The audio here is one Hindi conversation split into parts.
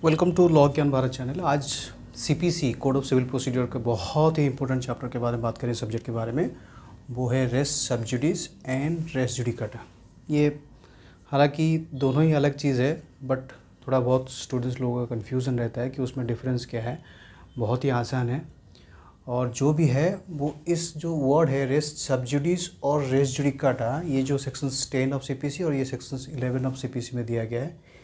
Welcome to law Gyan Bharat channel. आज CPC code of civil procedure के बहुत ही इंपॉर्टेंट चैप्टर के बारे में बात करें, सब्जेक्ट के बारे में। वो है res sub judice and res judicata. ये हालांकि दोनों ही अलग चीज़ है, बट थोड़ा बहुत स्टूडेंट्स लोगों का कन्फ्यूज़न रहता है कि उसमें डिफरेंस क्या है। बहुत ही आसान है, और जो भी है वो इस जो वर्ड है रेस सब्जुडिस और रेस जुडिकाटा, ये जो सेक्शन 10 ऑफ सीपीसी और ये सेक्शन 11 ऑफ सीपीसी में दिया गया है,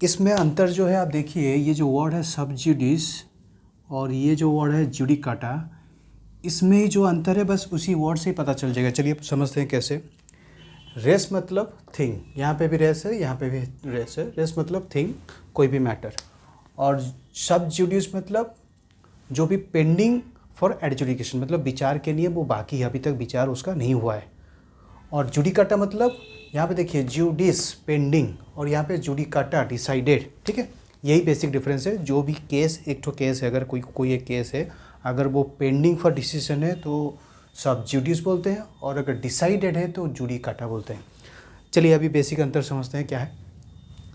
इसमें अंतर जो है आप देखिए, ये जो वर्ड है सब्जुडिस और ये जो वर्ड है जुडिकाटा, इसमें ही जो अंतर है बस उसी वर्ड से ही पता चल जाएगा। चलिए समझते हैं कैसे। रेस मतलब थिंग, यहाँ पे भी रेस है, यहाँ पे भी रेस है। रेस मतलब थिंग, कोई भी मैटर। और सब्जुडिस मतलब जो भी पेंडिंग फॉर एडजुडिकेशन, मतलब विचार के लिए वो बाकी है, अभी तक विचार उसका नहीं हुआ है। और जुडिकाटा मतलब यहाँ पे देखिए जुडिस पेंडिंग और यहाँ पे जुडिकाटा डिसाइडेड। ठीक है, यही बेसिक डिफरेंस है। जो भी केस, एक तो केस है, अगर कोई एक केस है, अगर वो पेंडिंग फॉर डिसीजन है तो सब्जुडिस बोलते हैं, और अगर डिसाइडेड है तो जुडिकाटा बोलते हैं। चलिए अभी बेसिक अंतर समझते हैं क्या है।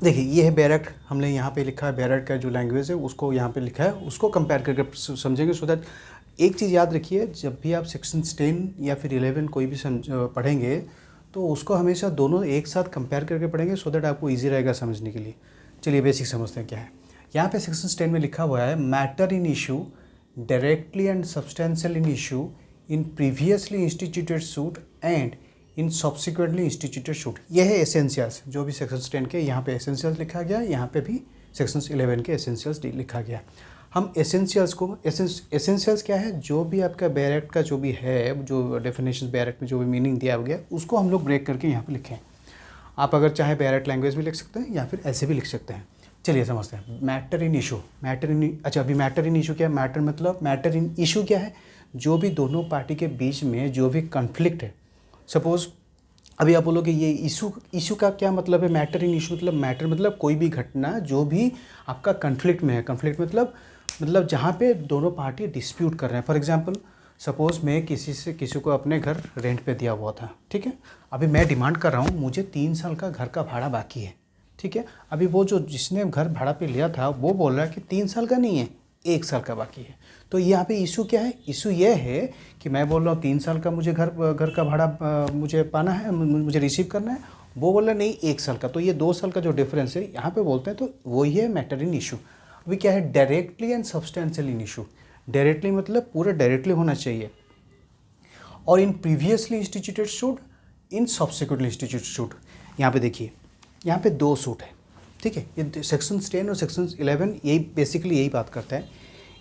देखिए ये है बैरेक्ट, हमने यहाँ पे लिखा है बैरेक्ट का जो लैंग्वेज है उसको यहाँ पे लिखा है, उसको कंपेयर करके समझेंगे। सो दैट एक चीज़ याद रखिए, जब भी आप सेक्शन 10 या फिर 11 कोई भी पढ़ेंगे तो उसको हमेशा दोनों एक साथ कंपेयर करके पढ़ेंगे, सो दैट आपको ईजी रहेगा समझने के लिए। चलिए बेसिक समझते हैं क्या है। यहाँ पे सेक्शन 10 में लिखा हुआ है matter in issue directly and substantial in issue in previously instituted suit and in subsequently instituted shoot. यह है एसेंशियल्स, जो भी सेक्शन 10 के यहाँ पे एसेंशियल्स लिखा गया, यहाँ पे भी सेक्शन 11 के एसेंशियल्स लिखा गया। हम एसेंशियल्स को, एसेंशियल्स क्या है, जो भी आपका बैरेक्ट का जो भी है, जो डेफिनेशन बैरेक्ट में जो भी मीनिंग दिया गया उसको हम लोग ब्रेक करके यहाँ पे लिखें। आप अगर चाहे बैरेक्ट लैंग्वेज भी लिख सकते हैं या फिर ऐसे भी लिख सकते हैं। चलिए समझते हैं। मैटर इन इशू, अच्छा अभी मैटर इन इशू क्या है। मैटर मतलब, मैटर इन इशू क्या है, जो भी दोनों पार्टी के बीच में जो भी कन्फ्लिक्ट है। सपोज अभी आप बोलोगे ये इशू का क्या मतलब है। मैटर इन इशू मतलब, मैटर मतलब कोई भी घटना जो भी आपका कन्फ्लिक्ट में है। कन्फ्लिक्ट मतलब जहाँ पे दोनों पार्टी डिस्प्यूट कर रहे हैं। फॉर एग्जांपल सपोज़ मैं किसी को अपने घर रेंट पे दिया हुआ था, ठीक है। अभी मैं डिमांड कर रहा हूँ, मुझे 3 साल का घर का भाड़ा बाकी है, ठीक है। अभी वो जो जिसने घर भाड़ा पे लिया था वो बोल रहा है कि 3 साल का नहीं है, 1 साल का बाकी है। तो यहाँ पे इशू क्या है, इशू ये है कि मैं बोल रहा हूँ 3 साल का मुझे घर का भाड़ा मुझे पाना है, मुझे रिसीव करना है। वो बोल रहा है नहीं 1 साल का। तो ये 2 साल का जो डिफरेंस है यहाँ पे बोलते हैं, तो वही है मैटर इन इशू। अभी क्या है, directly and substantial in issue. Directly मतलब पूरा डायरेक्टली होना चाहिए, और इन प्रीवियसली इंस्टीट्यूटेड शूट, इन सब्सिक्वेंटली इंस्टीट्यूटेड शूट। यहाँ पे देखिए, यहाँ पे 2 सूट है, ठीक है। ये सेक्शन 10 और सेक्शन 11 यही बेसिकली यही बात करता है।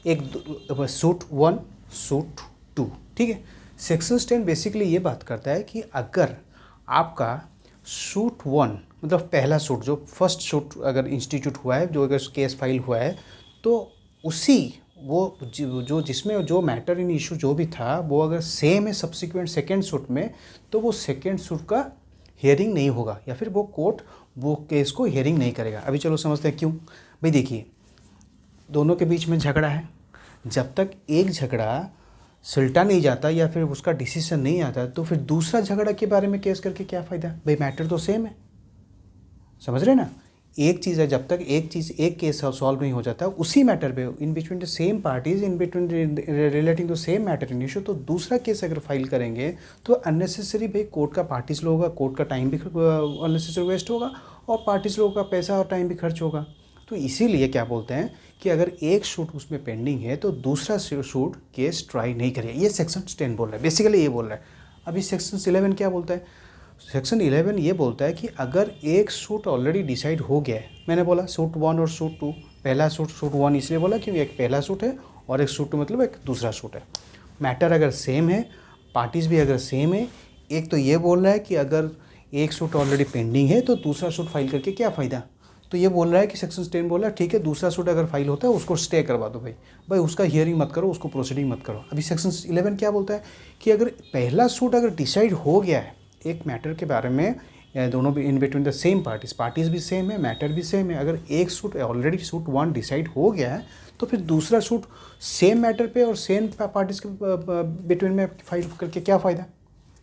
एक सूट 1, सूट 2, ठीक है। सेक्शन 10 बेसिकली ये बात करता है कि अगर आपका सूट 1 मतलब पहला सूट, जो फर्स्ट सूट अगर इंस्टीट्यूट हुआ है, जो अगर केस फाइल हुआ है, तो उसी वो जो जिसमें जो मैटर इन इशू जो भी था वो अगर सेम है सब्सिक्वेंट सेकेंड सूट में, तो वो सेकेंड सूट का हियरिंग नहीं होगा, या फिर वो कोर्ट वो केस को हियरिंग नहीं करेगा। अभी चलो समझते हैं क्यों। भाई देखिए, दोनों के बीच में झगड़ा है, जब तक एक झगड़ा सुलटा नहीं जाता या फिर उसका डिसीजन नहीं आता, तो फिर दूसरा झगड़ा के बारे में केस करके क्या फ़ायदा। भाई मैटर तो सेम है, समझ रहे ना। एक चीज़ है, जब तक एक केस सॉल्व नहीं हो जाता उसी मैटर पे, in between the same parties, in between relating to same matter in issue, तो दूसरा केस अगर फाइल करेंगे तो अननेसेसरी भाई कोर्ट का पार्टीज लोगों का, कोर्ट का टाइम भी अननेसेसरी वेस्ट होगा, और पार्टीज लोगों का पैसा और टाइम भी खर्च होगा। तो इसीलिए क्या बोलते हैं कि अगर एक शूट उसमें पेंडिंग है तो दूसरा शूट केस ट्राई नहीं करेगा। ये सेक्शन 10 बोल रहा है, बेसिकली ये बोल रहा है। अभी सेक्शन 11 क्या बोलता है। सेक्शन 11 ये बोलता है कि अगर एक सूट ऑलरेडी डिसाइड हो गया है, मैंने बोला सूट 1 और सूट 2, पहला सूट 1 इसलिए बोला क्योंकि एक पहला सूट है और एक सूट मतलब एक दूसरा सूट है। मैटर अगर सेम है, पार्टीज भी अगर सेम है, एक तो ये बोल रहा है कि अगर एक सूट ऑलरेडी पेंडिंग है तो दूसरा सूट फाइल करके क्या फ़ायदा। तो ये बोल रहा है कि सेक्शन 10 बोल रहा है ठीक है, दूसरा सूट अगर फाइल होता है उसको स्टे करवा दो, भाई उसका हियरिंग मत करो, उसको प्रोसीडिंग मत करो। अभी सेक्शन 11 क्या बोलता है कि अगर पहला सूट अगर डिसाइड हो गया है एक मैटर के बारे में, दोनों भी इन बिटवीन द सेम पार्टीज भी सेम है, मैटर भी सेम है, अगर एक सूट ऑलरेडी सूट 1 डिसाइड हो गया है, तो फिर दूसरा सूट सेम मैटर पे और सेम पार्टीज के बिटवीन में फाइल करके क्या फ़ायदा।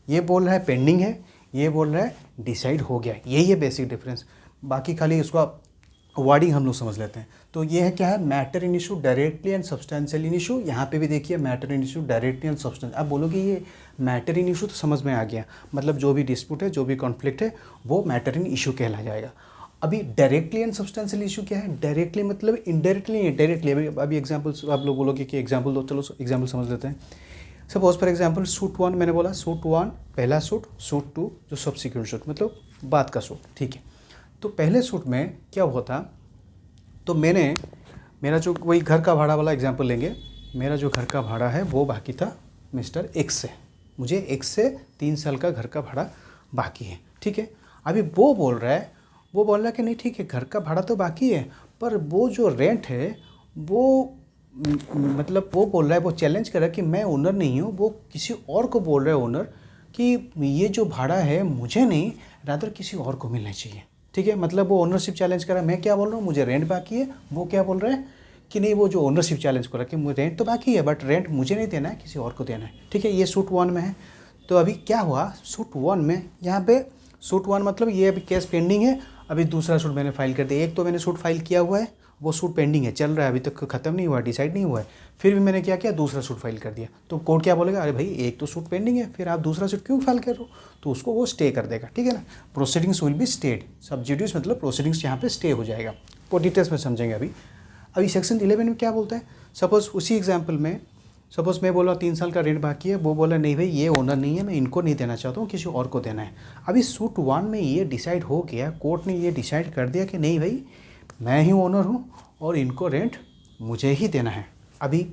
ये बोल रहा है पेंडिंग है, ये बोल रहा है डिसाइड हो गया। यही है बेसिक डिफरेंस। बाकी खाली इसको आप वर्डिंग हम लोग समझ लेते हैं। तो ये है क्या है, matter in issue directly and substantial in issue. यहाँ पे भी देखिए matter in issue directly and substance. अब बोलोगे ये मैटर इन इशू तो समझ में आ गया, मतलब जो भी डिस्प्यूट है, जो भी कॉन्फ्लिक्ट है, वो मैटर इन इशू कहला जाएगा। अभी डायरेक्टली एंड सब्सटेंशियल इशू क्या है, डायरेक्टली मतलब इनडायरेक्टली नहीं, डायरेक्टली। अभी एग्जाम्पल्स आप लोग बोलोगे कि एग्जाम्पल दो, चलो एग्जाम्पल समझ लेते हैं। सपोज फॉर एग्जाम्पल सूट 1 मैंने बोला, सूट 1 पहला सूट, सूट 2 जो सब्सिक्वेंट सूट मतलब बाद का सूट, ठीक है। तो पहले सूट में क्या हुआ था, तो मैंने मेरा जो वही घर का भाड़ा वाला एग्जाम्पल लेंगे, मेरा जो घर का भाड़ा है वो बाकी था मिस्टर एक्स से, मुझे एक्स से 3 साल का घर का भाड़ा बाकी है, ठीक है। अभी वो बोल रहा है कि नहीं ठीक है घर का भाड़ा तो बाकी है, पर वो जो रेंट है वो मतलब वो बोल रहा है, वो चैलेंज कर रहा है कि मैं ओनर नहीं हूँ, वो किसी और को बोल रहा है ओनर कि ये जो भाड़ा है मुझे नहीं, रादर किसी और को मिलना चाहिए, ठीक है। मतलब वो ओनरशिप चैलेंज कर रहा है, मैं क्या बोल रहा हूँ मुझे रेंट बाकी है, वो क्या बोल रहा है कि नहीं वो जो ओनरशिप चैलेंज कर रहा है कि मुझे रेंट तो बाकी है बट रेंट मुझे नहीं देना है, किसी और को देना है, ठीक है। ये सूट 1 में है। तो अभी क्या हुआ सूट 1 में, यहाँ पे सूट 1 मतलब ये अभी केस पेंडिंग है, अभी दूसरा सूट मैंने फाइल कर दिया। एक तो मैंने सूट फाइल किया हुआ है, वो सूट पेंडिंग है, चल रहा है, अभी तक ख़त्म नहीं हुआ, डिसाइड नहीं हुआ है, फिर भी मैंने क्या किया दूसरा सूट फाइल कर दिया। तो कोर्ट क्या बोलेगा, अरे भाई एक तो सूट पेंडिंग है, फिर आप दूसरा सूट क्यों फाइल कर रहे हो, तो उसको वो स्टे कर देगा, ठीक है ना। Proceedings will be stayed, sub judice मतलब प्रोसीडिंग्स यहाँ पे स्टे हो जाएगा। वो डिटेल्स में समझेंगे अभी सेक्शन 11 में क्या बोलता है। सपोज उसी एग्जाम्पल में, सपोज मैं बोला 3 साल का रेंट बाकी है, वो बोला नहीं भाई ये ओनर नहीं है, मैं इनको नहीं देना चाहता हूँ, किसी और को देना है। अभी सूट 1 में ये डिसाइड हो गया, कोर्ट ने ये डिसाइड कर दिया कि नहीं भाई मैं ही ओनर हूँ और इनको रेंट मुझे ही देना है। अभी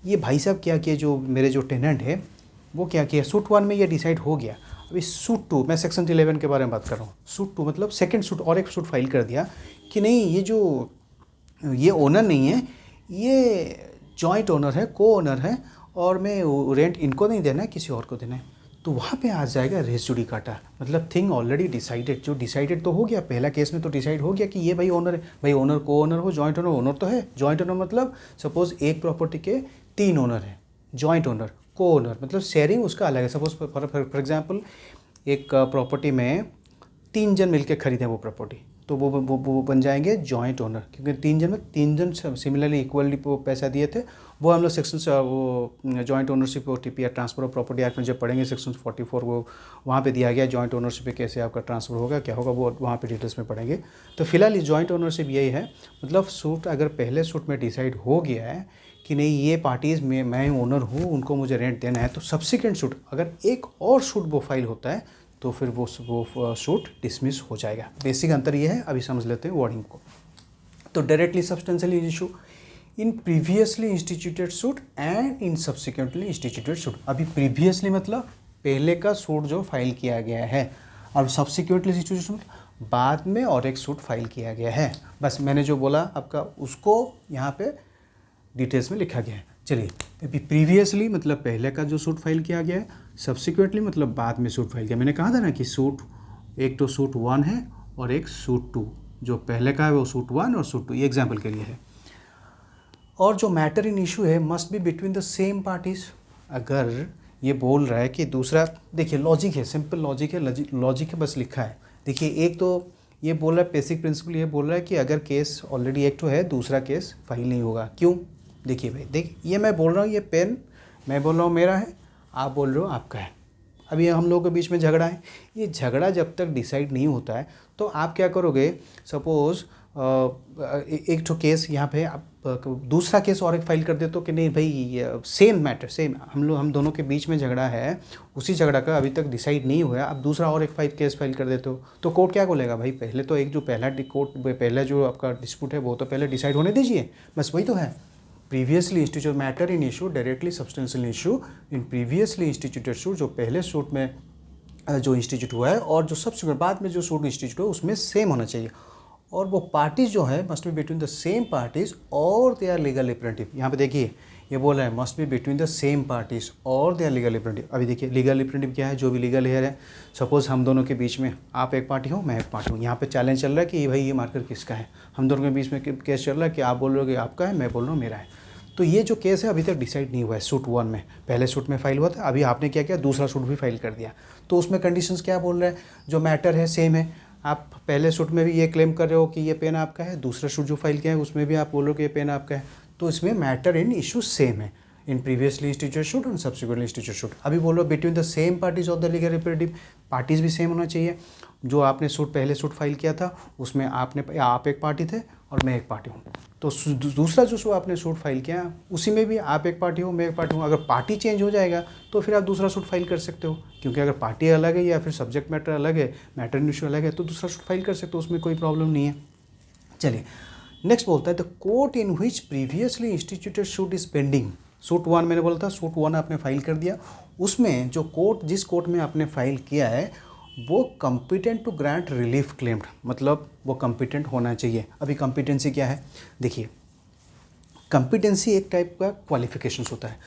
ये भाई साहब क्या किया, जो मेरे जो टेनेंट है वो क्या किया, सूट 1 में ये डिसाइड हो गया। अभी सूट 2, मैं सेक्शन 11 के बारे में बात कर रहा हूँ। सूट 2 मतलब सेकंड सूट और एक सूट फाइल कर दिया कि नहीं ये ओनर नहीं है, ये जॉइंट ओनर है, को ओनर है, और मैं रेंट इनको नहीं देना है, किसी और को देना है। तो वहाँ पे आ जाएगा रेस जुडिकाटा, मतलब थिंग ऑलरेडी डिसाइडेड, जो डिसाइडेड तो हो गया, पहला केस में तो डिसाइड हो गया कि ये भाई ओनर है, भाई ओनर को ओनर हो, जॉइंट ओनर, ओनर तो है, जॉइंट ओनर मतलब सपोज एक प्रॉपर्टी के 3 ओनर है, जॉइंट ओनर, को ओनर मतलब शेयरिंग उसका अलग है। सपोज फॉर एग्जाम्पल एक प्रॉपर्टी में 3 जन मिलकर खरीदें वो प्रॉपर्टी, तो वो बन जाएंगे जॉइंट ओनर, क्योंकि 3 जन सिमिलरली इक्वली पैसा दिए थे। वो हम लोग सेक्शन वो जॉइंट ओनरशिप और TPR transfer of property act में जब पढ़ेंगे सेक्शन 44, वो वहाँ पे दिया गया जॉइंट ओनरशिप पे कैसे आपका ट्रांसफर होगा, क्या होगा, वो वहाँ पे डिटेल्स में पढ़ेंगे। तो फिलहाल जॉइंट ओनरशिप यही है, मतलब सूट अगर पहले सूट में डिसाइड हो गया है कि नहीं ये पार्टीज़ में मैं ओनर हूँ, उनको मुझे रेंट देना है, तो सब्सिक्वेंट सूट अगर एक और सूट वो फाइल होता है तो फिर वो सूट डिसमिस हो जाएगा। बेसिक अंतर ये है, अभी समझ लेते हैं वर्डिंग को। तो directly substantially issue in previously instituted suit and in subsequently instituted suit. अभी प्रीवियसली मतलब पहले का सूट जो फाइल किया गया है, अब सब्सिक्वेंटली इंस्टीट्यूटेड बाद में और एक सूट फाइल किया गया है। बस मैंने जो बोला आपका उसको यहाँ पे डिटेल्स में लिखा गया है। चलिए अभी प्रीवियसली मतलब पहले का जो सूट फाइल किया गया है, सब्सिक्वेंटली मतलब बाद में सूट फाइल किया। मैंने कहा था ना कि सूट एक तो सूट 1 है और एक सूट 2, जो पहले का है वो सूट 1 और सूट 2, ये एग्जाम्पल के लिए है। और जो मैटर इन इशू है must be between the same parties. अगर ये बोल रहा है कि दूसरा, देखिए लॉजिक है, सिंपल लॉजिक है, बस लिखा है। देखिए एक तो ये बोल रहा है बेसिक प्रिंसिपल, ये बोल रहा है कि अगर केस ऑलरेडी एक तो है, दूसरा केस फाइल नहीं होगा। क्यों, देखिए भाई ये मैं बोल रहा हूँ, ये पेन मैं बोल रहा हूँ मेरा है, आप बोल रहे हो आपका है। अभी हम लोगों के बीच में झगड़ा है, ये झगड़ा जब तक डिसाइड नहीं होता है तो आप क्या करोगे, सपोज़ एक तो केस यहाँ पे आप दूसरा केस और एक फाइल कर देते हो कि नहीं भाई सेम मैटर, सेम हम दोनों के बीच में झगड़ा है, उसी झगड़ा का अभी तक डिसाइड नहीं हुआ, आप दूसरा और एक केस फाइल कर देते हो, तो कोर्ट क्या बोलेगा, भाई पहले तो एक जो पहला जो आपका डिस्प्यूट है वो तो पहले डिसाइड होने दीजिए। बस वही तो है। Previously institute matter in issue directly substantial issue in previously instituted suit, जो पहले सूट में जो इंस्टीट्यूट हुआ है और जो सब्सिक्वेंट बाद में जो सूट इंस्टीट्यूट हुआ उसमें सेम होना चाहिए। और वो पार्टीज जो है must be between the same parties और दे आर लीगल रिप्रेजेंटेटिव। यहाँ पे देखिए ये बोल रहा है must be between the same parties और दे आर लीगल रिप्रेजेंटेटिव। अभी देखिए लीगल रिप्रेजेंटेटिव क्या है, जो भी लीगल हेयर है। सपोज हम दोनों के बीच में, आप एक पार्टी हो मैं एक पार्टी हूँ, यहाँ पे चैलेंज चल रहा है कि भाई ये मार्कर किसका है, हम दोनों के बीच में केस चल रहा है कि आप बोल रहे हो कि आपका है, मैं बोल रहा हूँ मेरा है। तो ये जो केस है अभी तक डिसाइड नहीं हुआ है सूट 1 में, पहले सूट में फाइल हुआ था, अभी आपने क्या किया दूसरा सूट भी फाइल कर दिया। तो उसमें कंडीशंस क्या बोल रहे हैं, जो मैटर है सेम है, आप पहले सूट में भी ये क्लेम कर रहे हो कि ये पेन आपका है, दूसरा सूट जो फाइल किया है उसमें भी आप बोलो कि ये पेन आपका है, तो इसमें मैटर इन इशू सेम है इन प्रीवियसली इंस्टीट्यूट शूट और सब्सिक्वेंटली इंस्टीट्यूट शूट। अभी बोलो between the same parties of the legal representative, parties भी सेम होना चाहिए। जो आपने सूट पहले सूट फाइल किया था उसमें आप एक पार्टी थे और मैं एक पार्टी हूँ, तो दूसरा जो आपने सूट फाइल किया उसी में भी आप एक पार्टी हो मैं एक पार्टी हूँ। अगर पार्टी चेंज हो जाएगा तो फिर आप दूसरा सूट फाइल कर सकते हो, क्योंकि अगर पार्टी अलग है या फिर सब्जेक्ट मैटर अलग है, मैटर इन इशू अलग है, तो दूसरा सूट फाइल कर सकते हो, उसमें कोई प्रॉब्लम नहीं है। चलिए नेक्स्ट बोलता है the court in which previously instituted suit is pending. Suit 1 मैंने बोला था, सूट 1 आपने फाइल कर दिया, उसमें जो कोर्ट जिस कोर्ट में आपने फाइल किया है वो competent to grant relief claimed, मतलब वो कम्पिटेंट होना चाहिए। अभी कम्पिटेंसी क्या है, देखिए कम्पिटेंसी एक टाइप का क्वालिफिकेशंस होता है।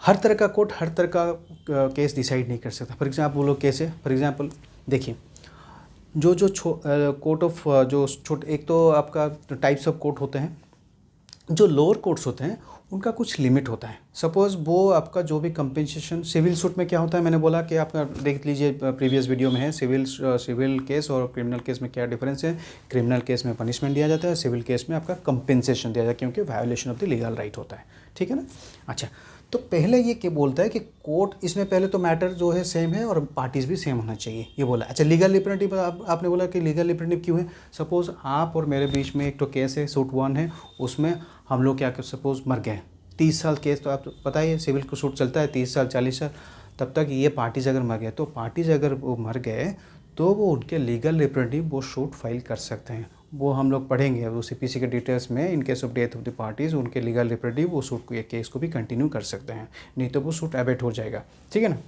हर तरह का कोर्ट हर तरह का केस डिसाइड नहीं कर सकता। फॉर एग्जाम्पल बोलो कैसे, फॉर एग्जाम्पल देखिए जो कोर्ट ऑफ जो छोटे, एक तो आपका टाइप्स ऑफ कोर्ट होते हैं, जो लोअर कोर्ट्स होते हैं उनका कुछ लिमिट होता है। सपोज़ वो आपका जो भी कंपेंसेशन, सिविल सूट में क्या होता है, मैंने बोला कि आपका देख लीजिए प्रीवियस वीडियो में है, सिविल केस और क्रिमिनल केस में क्या डिफरेंस है। क्रिमिनल केस में पनिशमेंट दिया जाता है, सिविल केस में आपका कंपेंसेशन दिया जाता है, क्योंकि violation of the legal right होता है, ठीक है ना। अच्छा, तो पहले ये क्या बोलता है कि कोर्ट, इसमें पहले तो मैटर जो है सेम है और पार्टीज भी सेम होना चाहिए, ये बोला। अच्छा, लीगल रिप्रेजेंटेटिव, आपने बोला कि लीगल रिप्रेजेंटेटिव क्यों है। सपोज़ आप और मेरे बीच में एक तो केस है, सूट 1 है, उसमें हम लोग क्या कर, सपोज़ मर गए, 30 साल केस, तो आप तो पता ही है सिविल को सूट चलता है 30 साल 40 साल, तब तक ये पार्टीज अगर मर गए, तो पार्टीज अगर वो मर गए तो वो उनके लीगल रिप्रेजेंटेटिव वो सूट फाइल कर सकते हैं। वो हम लोग पढ़ेंगे वो सीपीसी के डिटेल्स में। In case of death of the parties, उनके लीगल रिप्रेजेंटेटिव वो सूट को, केस को भी कंटिन्यू कर सकते हैं, नहीं तो वो सूट एबेट हो जाएगा, ठीक है ना।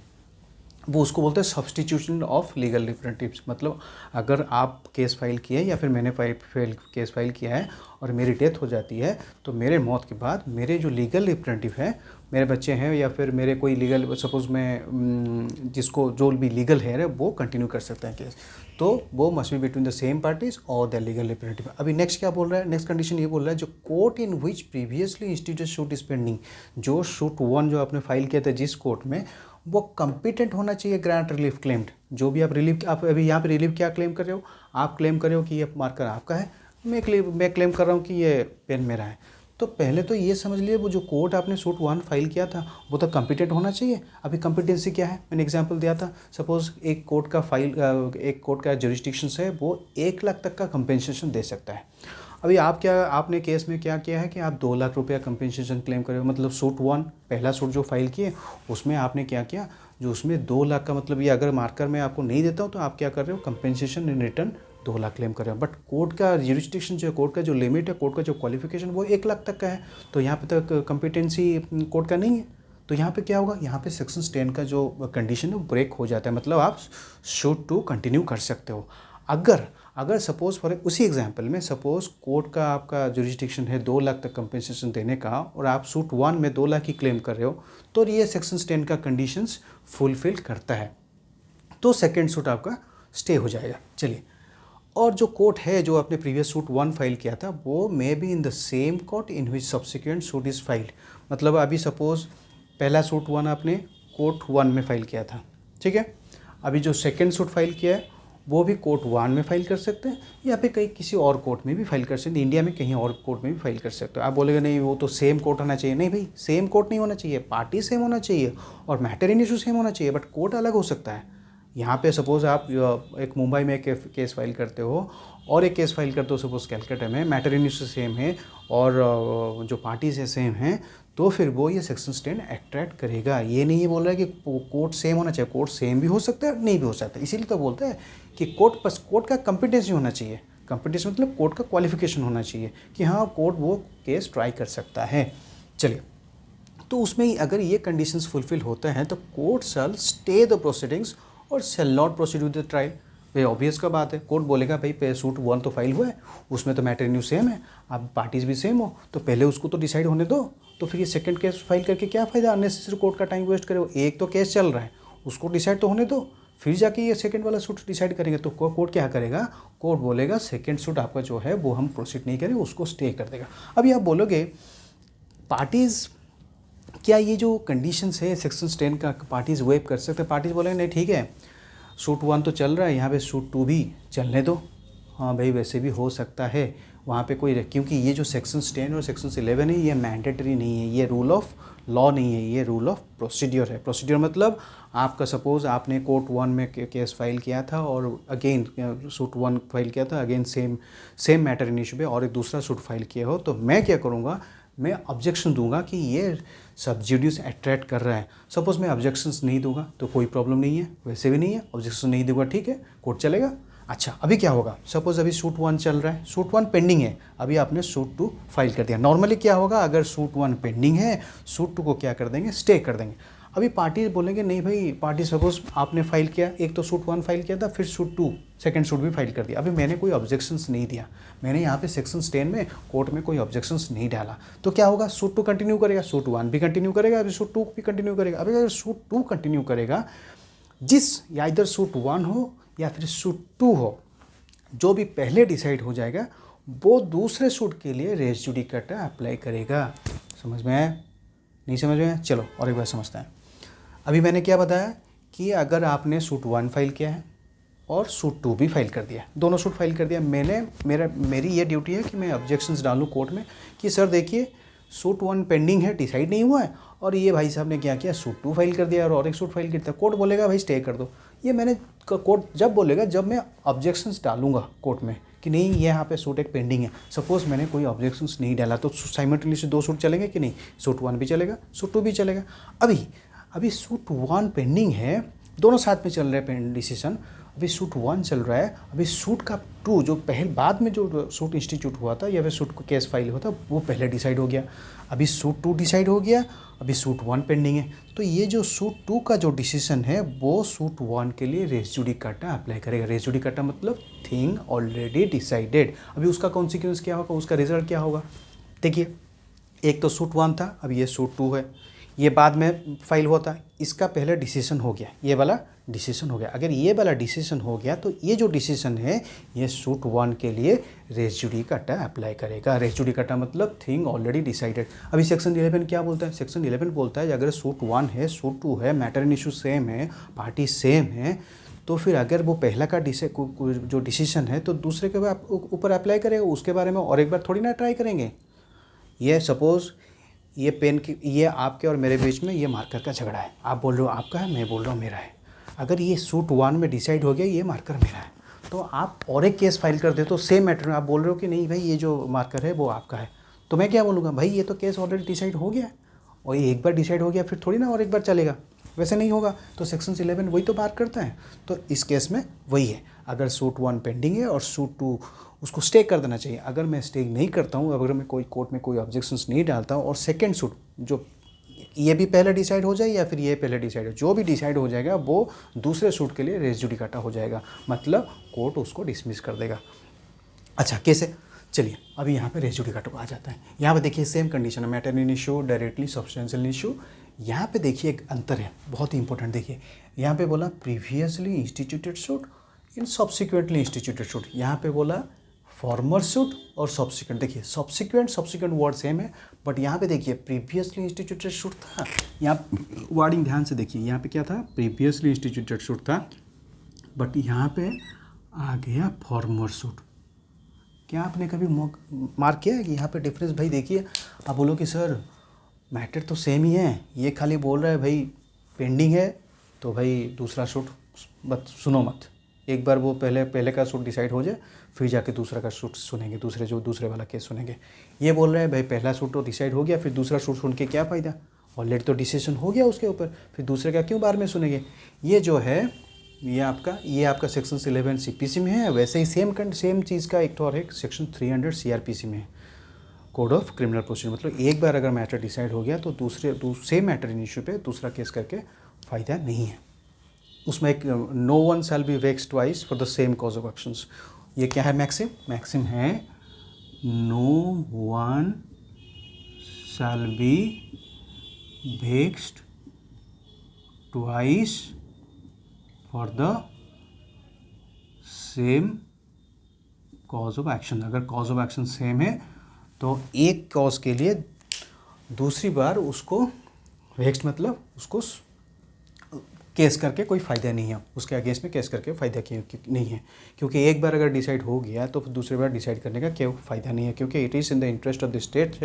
वो उसको बोलते हैं सब्सटीट्यूशन ऑफ लीगल रिप्रेजेंटेटिव्स। मतलब अगर आप केस फाइल किए या फिर मैंने केस फाइल किया है और मेरी डेथ हो जाती है, तो मेरे मौत के बाद मेरे जो लीगल रिप्रेजेंटेटिव है, मेरे बच्चे हैं या फिर मेरे कोई लीगल, सपोज़ मैं जिसको जो भी लीगल है वो कंटिन्यू कर सकते हैं केस, तो वो must be between the same parties और द लीगल रिप्रेजेंटेटिव। अभी नेक्स्ट क्या बोल रहा है, नेक्स्ट कंडीशन ये बोल रहा है जो court in which previously instituted suit is pending, जो सूट 1 जो आपने फाइल किया था जिस कोर्ट में, वो कम्पिटेंट होना चाहिए ग्रांट रिलीफ क्लेम्ड। जो भी आप रिलीफ, आप अभी यहाँ पे रिलीफ क्या क्लेम कर रहे हो, आप क्लेम कर रहे हो कि ये मार्कर आपका है, मैं क्लेम कर रहा हूँ कि ये पेन मेरा है। तो पहले तो ये समझ लिए वो जो कोर्ट आपने सूट 1 फाइल किया था वो तो कम्पिटेंट होना चाहिए। अभी कम्पिटेंसी क्या है, मैंने एग्जांपल दिया था, सपोज़ एक कोर्ट का जुरिस्डिक्शन है वो 1 लाख तक का कंपेंसेशन दे सकता है। अभी आपने केस में क्या किया है कि आप 2 लाख रुपया कंपेंसेशन क्लेम कर रहे हो। मतलब सूट 1 पहला सूट जो फाइल किए उसमें आपने क्या किया, जो उसमें 2 लाख का, मतलब ये अगर मार्कर मैं आपको नहीं देता हूँ तो आप क्या कर रहे हो, compensation in return 2 lakh claim कर रहे हो। बट कोर्ट का जुरिस्डिक्शन जो है, कोर्ट का जो लिमिट है, कोर्ट का जो क्वालिफिकेशन वो 1 लाख तक का है, तो यहाँ पे तक कंपिटेंसी कोर्ट का नहीं है। तो यहाँ पे क्या होगा, यहाँ पे सेक्शन 10 का जो कंडीशन है वो ब्रेक हो जाता है, मतलब आप सूट 2 कंटिन्यू कर सकते हो। अगर सपोज़ फॉर उसी एग्जांपल में सपोज़ कोर्ट का आपका जुरिस्डिक्शन है 2 लाख तक कंपेंसेशन देने का और आप सूट 1 में 2 लाख ही क्लेम कर रहे हो, तो ये सेक्शन 10 का कंडीशंस फुलफिल करता है, तो सेकेंड सूट आपका स्टे हो जाएगा। चलिए, और जो कोर्ट है जो आपने प्रीवियस सूट 1 फाइल किया था वो may be in the same court in which subsequent suit is filed. मतलब अभी सपोज़ पहला सूट 1 आपने कोर्ट 1 में फाइल किया था, ठीक है, अभी जो सेकेंड सूट फाइल किया है वो भी कोर्ट 1 में फाइल कर सकते हैं या फिर कहीं किसी और कोर्ट में भी फाइल कर सकते हैं, इंडिया में कहीं और कोर्ट में भी फाइल कर सकते हो। आप बोलेंगे नहीं वो तो सेम कोर्ट होना चाहिए, नहीं भाई, सेम कोर्ट नहीं होना चाहिए, पार्टी सेम होना चाहिए और मैटर इन इशू सेम होना चाहिए, बट कोर्ट अलग हो सकता है। यहाँ पे सपोज़ आप एक मुंबई में एक केस फाइल करते हो और एक केस फाइल करते हो सपोज़ कैलकाटा में, मैटर इन इशू सेम है और जो पार्टीज है सेम हैं, तो फिर वो ये सेक्शन 10 अट्रैक्ट करेगा। ये नहीं बोल रहा है कि कोर्ट सेम होना चाहिए, कोर्ट सेम भी हो सकता है नहीं भी हो सकता है। इसीलिए तो बोलता है कि कोर्ट का कम्पिटेंसी होना चाहिए। कम्पिटेंसी मतलब कोर्ट का क्वालिफिकेशन होना चाहिए कि हाँ कोर्ट वो केस ट्राई कर सकता है। चलिए, तो उसमें अगर ये कंडीशंस फुलफिल होते हैं तो court shall stay the proceedings और shall not proceed with the trial. भाई ऑब्वियस का बात है, कोर्ट बोलेगा भाई पे सूट 1 तो फाइल हुआ है, उसमें तो मैटर इन सेम है, आप पार्टीज भी सेम हो, तो पहले उसको तो डिसाइड होने दो, तो फिर ये सेकंड केस फाइल करके क्या फ़ायदा, अननेसेसरी कोर्ट का टाइम वेस्ट करो। एक तो केस चल रहा है उसको डिसाइड तो होने दो, फिर जाके ये सेकंड वाला सूट डिसाइड करेंगे। तो कोर्ट क्या करेगा, कोर्ट बोलेगा सेकंड सूट आपका जो है वो हम प्रोसीड नहीं करें, उसको स्टे कर देगा। अभी आप बोलोगे पार्टीज़ क्या ये जो कंडीशंस है सेक्शन 10 का पार्टीज़ वेव कर सकते हैं, पार्टीज़ बोलेंगे नहीं ठीक है, सूट 1 तो चल रहा है, यहाँ पे सूट 2 भी चलने दो। हाँ भाई वैसे भी हो सकता है वहाँ पे कोई, क्योंकि ये जो सेक्शंस 10 और सेक्शंस 11 है ये मैंडेटरी नहीं है, ये रूल ऑफ लॉ नहीं है, ये रूल ऑफ प्रोसीड्योर है। प्रोसीड्योर मतलब आपका सपोज़ आपने कोर्ट 1 में केस फाइल किया था और अगेन सूट 1 फाइल किया था, again same matter in issue पे और एक दूसरा सूट फाइल किया हो, तो मैं क्या करूँगा, मैं ऑब्जेक्शन दूंगा कि ये सब्जुडिस अट्रैक्ट कर रहा है। सपोज़ मैं ऑब्जेक्शंस नहीं दूंगा तो कोई प्रॉब्लम नहीं है, वैसे भी नहीं है, ऑब्जेक्शन नहीं दूंगा ठीक है, कोर्ट चलेगा। अच्छा अभी क्या होगा, सपोज़ अभी सूट 1 चल रहा है, सूट 1 पेंडिंग है, अभी आपने सूट 2 फाइल कर दिया। नॉर्मली क्या होगा, अगर सूट 1 पेंडिंग है, सूट 2 को क्या कर देंगे, स्टे कर देंगे। अभी पार्टी बोलेंगे नहीं भाई, पार्टी सपोज आपने फाइल किया, एक तो सूट 1 फाइल किया था, फिर सूट 2 सेकंड सूट भी फाइल कर दिया। अभी मैंने कोई ऑब्जेक्शंस नहीं दिया, मैंने यहाँ पे सेक्शन 10 में कोर्ट में कोई ऑब्जेक्शंस नहीं डाला, तो क्या होगा, सूट 2 कंटिन्यू करेगा, सूट 1 भी कंटिन्यू करेगा, अभी सूट 2 भी कंटिन्यू करेगा। अभी अगर सूट 2 कंटिन्यू करेगा, या इधर सूट 1 हो या फिर सूट 2 हो, जो भी पहले डिसाइड हो जाएगा वो दूसरे सूट के लिए रेस जुडिकाटा अप्लाई करेगा। समझ में आया, नहीं समझ में आया? चलो और एक बार समझते हैं। अभी मैंने क्या बताया कि अगर आपने सूट 1 फाइल किया है और सूट 2 भी फाइल कर दिया, दोनों सूट फाइल कर दिया, मेरी ये ड्यूटी है कि मैं ऑब्जेक्शंस डालूं कोर्ट में कि सर देखिए सूट 1 पेंडिंग है, डिसाइड नहीं हुआ है, और ये भाई साहब ने क्या किया, सूट 2 फाइल कर दिया और एक सूट फाइल कर दिया। कोर्ट बोलेगा भाई स्टे कर दो। ये मैंने कोर्ट जब बोलेगा जब मैं ऑब्जेक्शंस डालूंगा कोर्ट में कि नहीं ये यहाँ पे सूट एक पेंडिंग है। सपोज़ मैंने कोई ऑब्जेक्शंस नहीं डाला तो साइमल्टेनियसली 2 सूट चलेंगे कि नहीं, सूट 1 भी चलेगा, सूट 2 भी चलेगा। अभी सूट 1 पेंडिंग है, दोनों साथ में चल रहे हैं डिसीजन। अभी सूट 1 चल रहा है, अभी सूट का 2 जो बाद में जो सूट इंस्टीट्यूट हुआ था या फिर सूट को केस फाइल हुआ था वो पहले डिसाइड हो गया। अभी सूट 2 डिसाइड हो गया, अभी सूट 1 पेंडिंग है, तो ये जो सूट 2 का जो डिसीजन है वो सूट 1 के लिए रेस जुडिकाटा अप्लाई करेगा। रेस जुडिकाटा मतलब थिंग ऑलरेडी डिसाइडेड। अभी उसका कॉन्सिक्वेंस क्या होगा, उसका रिजल्ट क्या होगा, देखिए एक तो सूट 1 था, अभी ये सूट 2 है, ये बाद में फाइल हुआ था, इसका पहले डिसीजन हो गया, ये वाला डिसीजन हो गया। अगर ये वाला डिसीजन हो गया तो ये जो डिसीजन है ये सूट 1 के लिए रेस जुडिकाटा अप्लाई करेगा। रेस जुडिकाटा मतलब थिंग ऑलरेडी डिसाइडेड। अभी सेक्शन 11 क्या बोलता है, सेक्शन 11 बोलता है अगर सूट 1 है, सूट 2 है, मैटर इन इशू सेम है, पार्टी सेम है, तो फिर अगर वो पहला का जो डिसीजन है तो दूसरे के ऊपर अप्लाई करेगा, उसके बारे में और एक बार थोड़ी ना ट्राई करेंगे। ये सपोज़ ये पेन की, ये आपके और मेरे बीच में ये मार्कर का झगड़ा है, आप बोल रहे हो आपका है, मैं बोल रहा हूँ मेरा है। अगर ये सूट 1 में डिसाइड हो गया ये मार्कर मेरा है, तो आप और एक केस फाइल कर दे, तो सेम मैटर में आप बोल रहे हो कि नहीं भाई ये जो मार्कर है वो आपका है, तो मैं क्या बोलूँगा, भाई ये तो केस ऑलरेडी डिसाइड हो गया और ये एक बार डिसाइड हो गया फिर थोड़ी ना और एक बार चलेगा, वैसे नहीं होगा। तो सेक्शन 11 वही तो बात करता है। तो इस केस में वही है, अगर सूट 1 पेंडिंग है और सूट 2 उसको स्टे कर देना चाहिए। अगर मैं स्टे नहीं करता हूँ, अगर मैं कोई कोर्ट में कोई ऑब्जेक्शंस नहीं डालता हूँ और सेकंड सूट जो ये भी पहले डिसाइड हो जाए या फिर ये पहले डिसाइड हो, जो भी डिसाइड हो जाएगा वो दूसरे सूट के लिए रेस जुडिकाटा हो जाएगा, मतलब कोर्ट उसको डिसमिस कर देगा। अच्छा कैसे, चलिए अभी यहाँ पे रेस जुडिकाटा को आ जाता है। यहाँ पे देखिए सेम कंडीशन है, matter in issue, directly substantial issue. यहाँ पे देखिए एक अंतर है बहुत ही इंपॉर्टेंट, देखिए यहाँ पे बोला previously instituted suit in subsequently instituted suit, यहाँ पे बोला फॉर्मर सूट और सब्सिक्वेंट। देखिए सब्सिक्वेंट वर्ड सेम है, बट यहाँ पे देखिए प्रीवियसली इंस्टीट्यूटेड सूट था, यहाँ वर्डिंग ध्यान से देखिए, यहाँ पे क्या था, प्रीवियसली इंस्टीट्यूटेड सूट था, बट यहाँ पे आ गया फॉर्मर सूट। क्या आपने कभी मार्क किया है कि यहाँ पे डिफरेंस, भाई देखिए आप बोलो कि सर मैटर तो सेम ही है, ये खाली बोल रहा है भाई पेंडिंग है, तो भाई दूसरा सूट मत सुनो मत, एक बार वो पहले का सूट डिसाइड हो जाए फिर जाके दूसरा का सूट सुनेंगे, दूसरे वाला केस सुनेंगे। ये बोल रहे हैं भाई पहला सूट तो डिसाइड हो गया, फिर दूसरा सूट सुन के क्या फ़ायदा, ऑलरेडी तो डिसीजन हो गया उसके ऊपर, फिर दूसरे का क्यों बार में सुनेंगे। ये जो है ये आपका सेक्शन 11 CPC में है, वैसे ही सेम चीज़ का एक और है सेक्शन 300 CRPC में है, कोड ऑफ क्रिमिनल प्रोसीजर। मतलब एक बार अगर मैटर डिसाइड हो गया तो सेम मैटर इन इशू पे दूसरा केस करके फ़ायदा नहीं है। उसमें एक no one shall be vexed twice for the same cause of actions. ये क्या है, मैक्सिम है no one shall be vexed twice for the same cause of action. अगर कॉज ऑफ एक्शन सेम है तो एक कॉज के लिए दूसरी बार उसको वेक्स्ड मतलब उसको केस करके कोई फ़ायदा नहीं है, उसके अगेंस्ट में केस करके फ़ायदा नहीं है, क्योंकि एक बार अगर डिसाइड हो गया तो फिर दूसरी बार डिसाइड करने का क्या फ़ायदा नहीं है, क्योंकि it is in the interest of the state,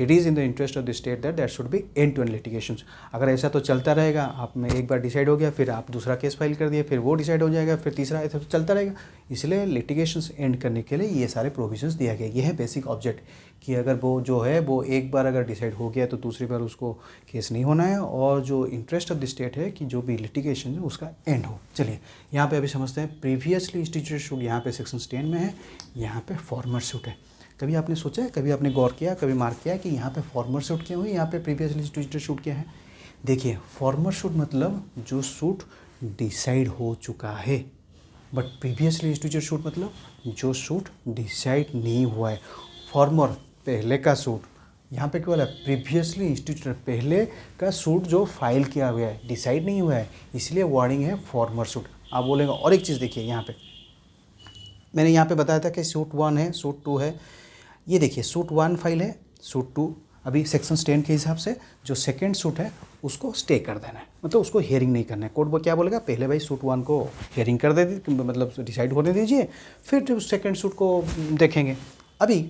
it is in the interest of the state that should be end to end litigations. अगर ऐसा तो चलता रहेगा, आप में एक बार डिसाइड हो गया, फिर आप दूसरा केस फाइल कर दिया, फिर वो डिसाइड हो जाएगा, फिर तीसरा, ऐसा तो चलता रहेगा। इसलिए लिटिगेशंस एंड करने के लिए ये सारे प्रोविजंस दिया गया। ये है बेसिक ऑब्जेक्ट कि अगर वो जो है वो एक बार अगर डिसाइड हो गया तो दूसरी बार उसको केस नहीं होना है, और जो इंटरेस्ट ऑफ द स्टेट है कि जो भी लिटिगेशन है उसका एंड हो। चलिए यहाँ पे अभी समझते हैं प्रीवियसली इंस्टीट्यूटेड सूट, यहाँ पे सेक्शन 10 में है, यहाँ पे फॉर्मर सूट है। कभी आपने सोचा है, कभी आपने गौर किया, कभी मार्क किया कि यहाँ पे फॉर्मर सूट क्यों है, यहाँ पे प्रीवियसली इंस्टीट्यूटेड सूट क्या है? देखिए, फॉर्मर सूट मतलब जो सूट डिसाइड हो चुका है, बट प्रीवियसली इंस्टीट्यूटेड सूट मतलब जो सूट डिसाइड नहीं हुआ है। फॉर्मर पहले का सूट, यहाँ पे क्या बोला? प्रीवियसली इंस्टीट्यूटेड, पहले का सूट जो फाइल किया हुआ है, डिसाइड नहीं हुआ है, इसलिए वर्डिंग है फॉर्मर सूट। आप बोलेंगे और एक चीज़ देखिए, यहाँ पे मैंने यहाँ पे बताया था कि सूट 1 है, सूट 2 है। ये देखिए, सूट 1 फाइल है, सूट 2 अभी सेक्शन 10 के हिसाब से जो सेकंड सूट है उसको स्टे कर देना है, मतलब उसको हियरिंग नहीं करना है। कोर्ट वो क्या बोलेगा, पहले भाई सूट 1 को हियरिंग कर दे, मतलब डिसाइड होने दीजिए, फिर सेकंड सूट को देखेंगे। अभी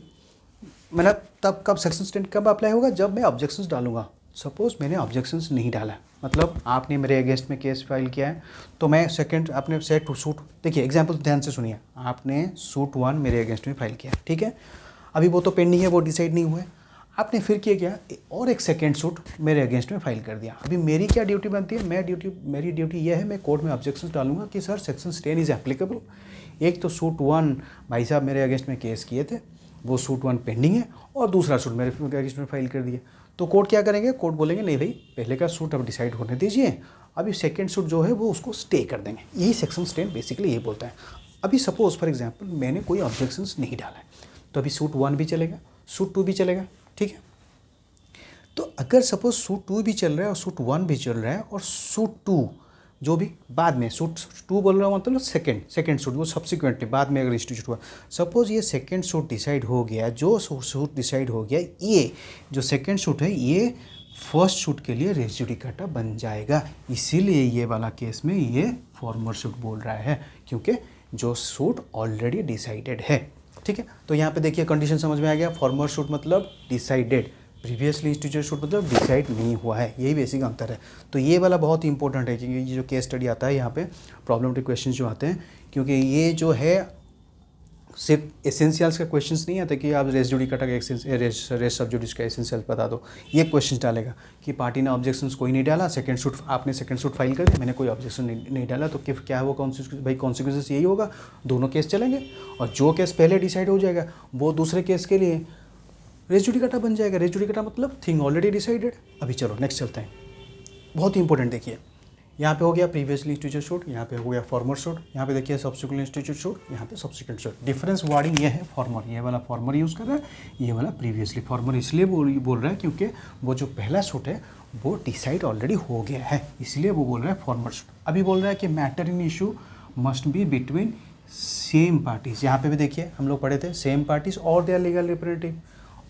मैंने तब कब सेक्शन 10 कब अप्लाई होगा? जब मैं ऑब्जेक्शंस डालूंगा। सपोज मैंने ऑब्जेक्शंस नहीं डाला, मतलब आपने मेरे अगेंस्ट में केस फाइल किया है, तो मैं सेकंड आपने सेट सूट, देखिए एग्जांपल ध्यान से सुनिए, आपने सूट 1 मेरे अगेंस्ट में फाइल किया, ठीक है, अभी वो तो पेंडिंग है, वो डिसाइड नहीं हुआ है। आपने फिर किया क्या, और एक सेकंड सूट मेरे अगेंस्ट में फाइल कर दिया। अभी मेरी क्या ड्यूटी बनती है? मेरी ड्यूटी ये है, मैं कोर्ट में ऑब्जेक्शंस डालूंगा कि सर सेक्शन 10 इज़ एप्लीकेबल। एक तो सूट 1 भाई साहब मेरे अगेंस्ट में केस किए थे, वो सूट 1 पेंडिंग है, और दूसरा सूट मेरे अगेंस्ट में फाइल कर दिया। तो कोर्ट क्या करेंगे? कोर्ट बोलेंगे नहीं भाई, पहले का सूट अब डिसाइड होने दीजिए, अभी सेकंड सूट जो है वो उसको स्टे कर देंगे। यही सेक्शन 10 बेसिकली ये बोलता है। अभी सपोज फॉर एग्जांपल मैंने कोई ऑब्जेक्शंस नहीं डाला है, तो अभी सूट 1 भी चलेगा, सूट 2 भी चलेगा, ठीक है। तो अगर सपोज सूट 2 भी चल रहा है और सूट 1 भी चल रहा है, और सूट 2 जो भी बाद में सूट 2 बोल रहा हूँ, मतलब सेकंड सूट वो सब्सिक्वेंटली बाद में अगर इंस्टीट्यूट हुआ, सपोज ये सेकंड सूट डिसाइड हो गया, जो सूट डिसाइड हो गया, ये जो सेकंड सूट है ये फर्स्ट सूट के लिए रेस जुडिकाटा बन जाएगा। इसीलिए ये वाला केस में ये फॉर्मर सूट बोल रहा है, क्योंकि जो सूट ऑलरेडी डिसाइडेड है, ठीक है। तो यहाँ पे देखिए कंडीशन समझ में आ गया, फॉर्मर सूट मतलब डिसाइडेड, प्रीवियसली इंस्टीट्यूटेड सूट मतलब डिसाइड नहीं हुआ है, यही बेसिक अंतर है। तो ये वाला बहुत इंपॉर्टेंट है, क्योंकि ये जो केस स्टडी आता है यहाँ पे प्रॉब्लमेटिक क्वेश्चंस जो आते हैं, क्योंकि ये जो है सिर्फ एसेंशियल्स का क्वेश्चंस नहीं आता कि आप रेस जुडिकाटा का रेस सब जुडिस का एसेंशियल बता दो। ये क्वेश्चन डालेगा कि पार्टी ने ऑब्जेक्शंस कोई नहीं डाला, सेकंड सूट आपने सेकंड सूट फाइल कर दिया, मैंने कोई ऑब्जेक्शन नहीं डाला, तो क्या वो कॉन्सिक्वेंस? भाई कॉन्सिक्वेंस यही होगा, दोनों केस चलेंगे, और जो केस पहले डिसाइड हो जाएगा वो दूसरे केस के लिए रेस जुडिकाटा बन जाएगा। रेस जुडिकाटा मतलब थिंग ऑलरेडी डिसाइडेड। अभी चलो नेक्स्ट चलते हैं, बहुत ही इंपॉर्टेंट देखिए, यहाँ पे हो गया प्रीवियसली इंस्टीट्यूटेड सूट, यहाँ पे हो गया फॉर्मर सूट, यहाँ पे देखिए सब्सिक्वेंट इंस्टीट्यूटेड सूट, यहाँ पे सब्सिक्वेंट सूट। डिफरेंस वर्डिंग ये है, फॉर्मर, ये वाला फॉर्मर यूज़ कर रहा है, ये वाला प्रीवियसली। फॉर्मर इसलिए बोल रहा है क्योंकि वो जो पहला सूट है वो डिसाइड ऑलरेडी हो गया है, इसलिए वो बोल रहा है फॉर्मर सूट। अभी बोल रहा है कि matter in issue must be between same parties. यहाँ पे भी देखिए हम लोग पढ़े थे सेम पार्टीज और देयर लीगल रिप्रेजेंटेटिव,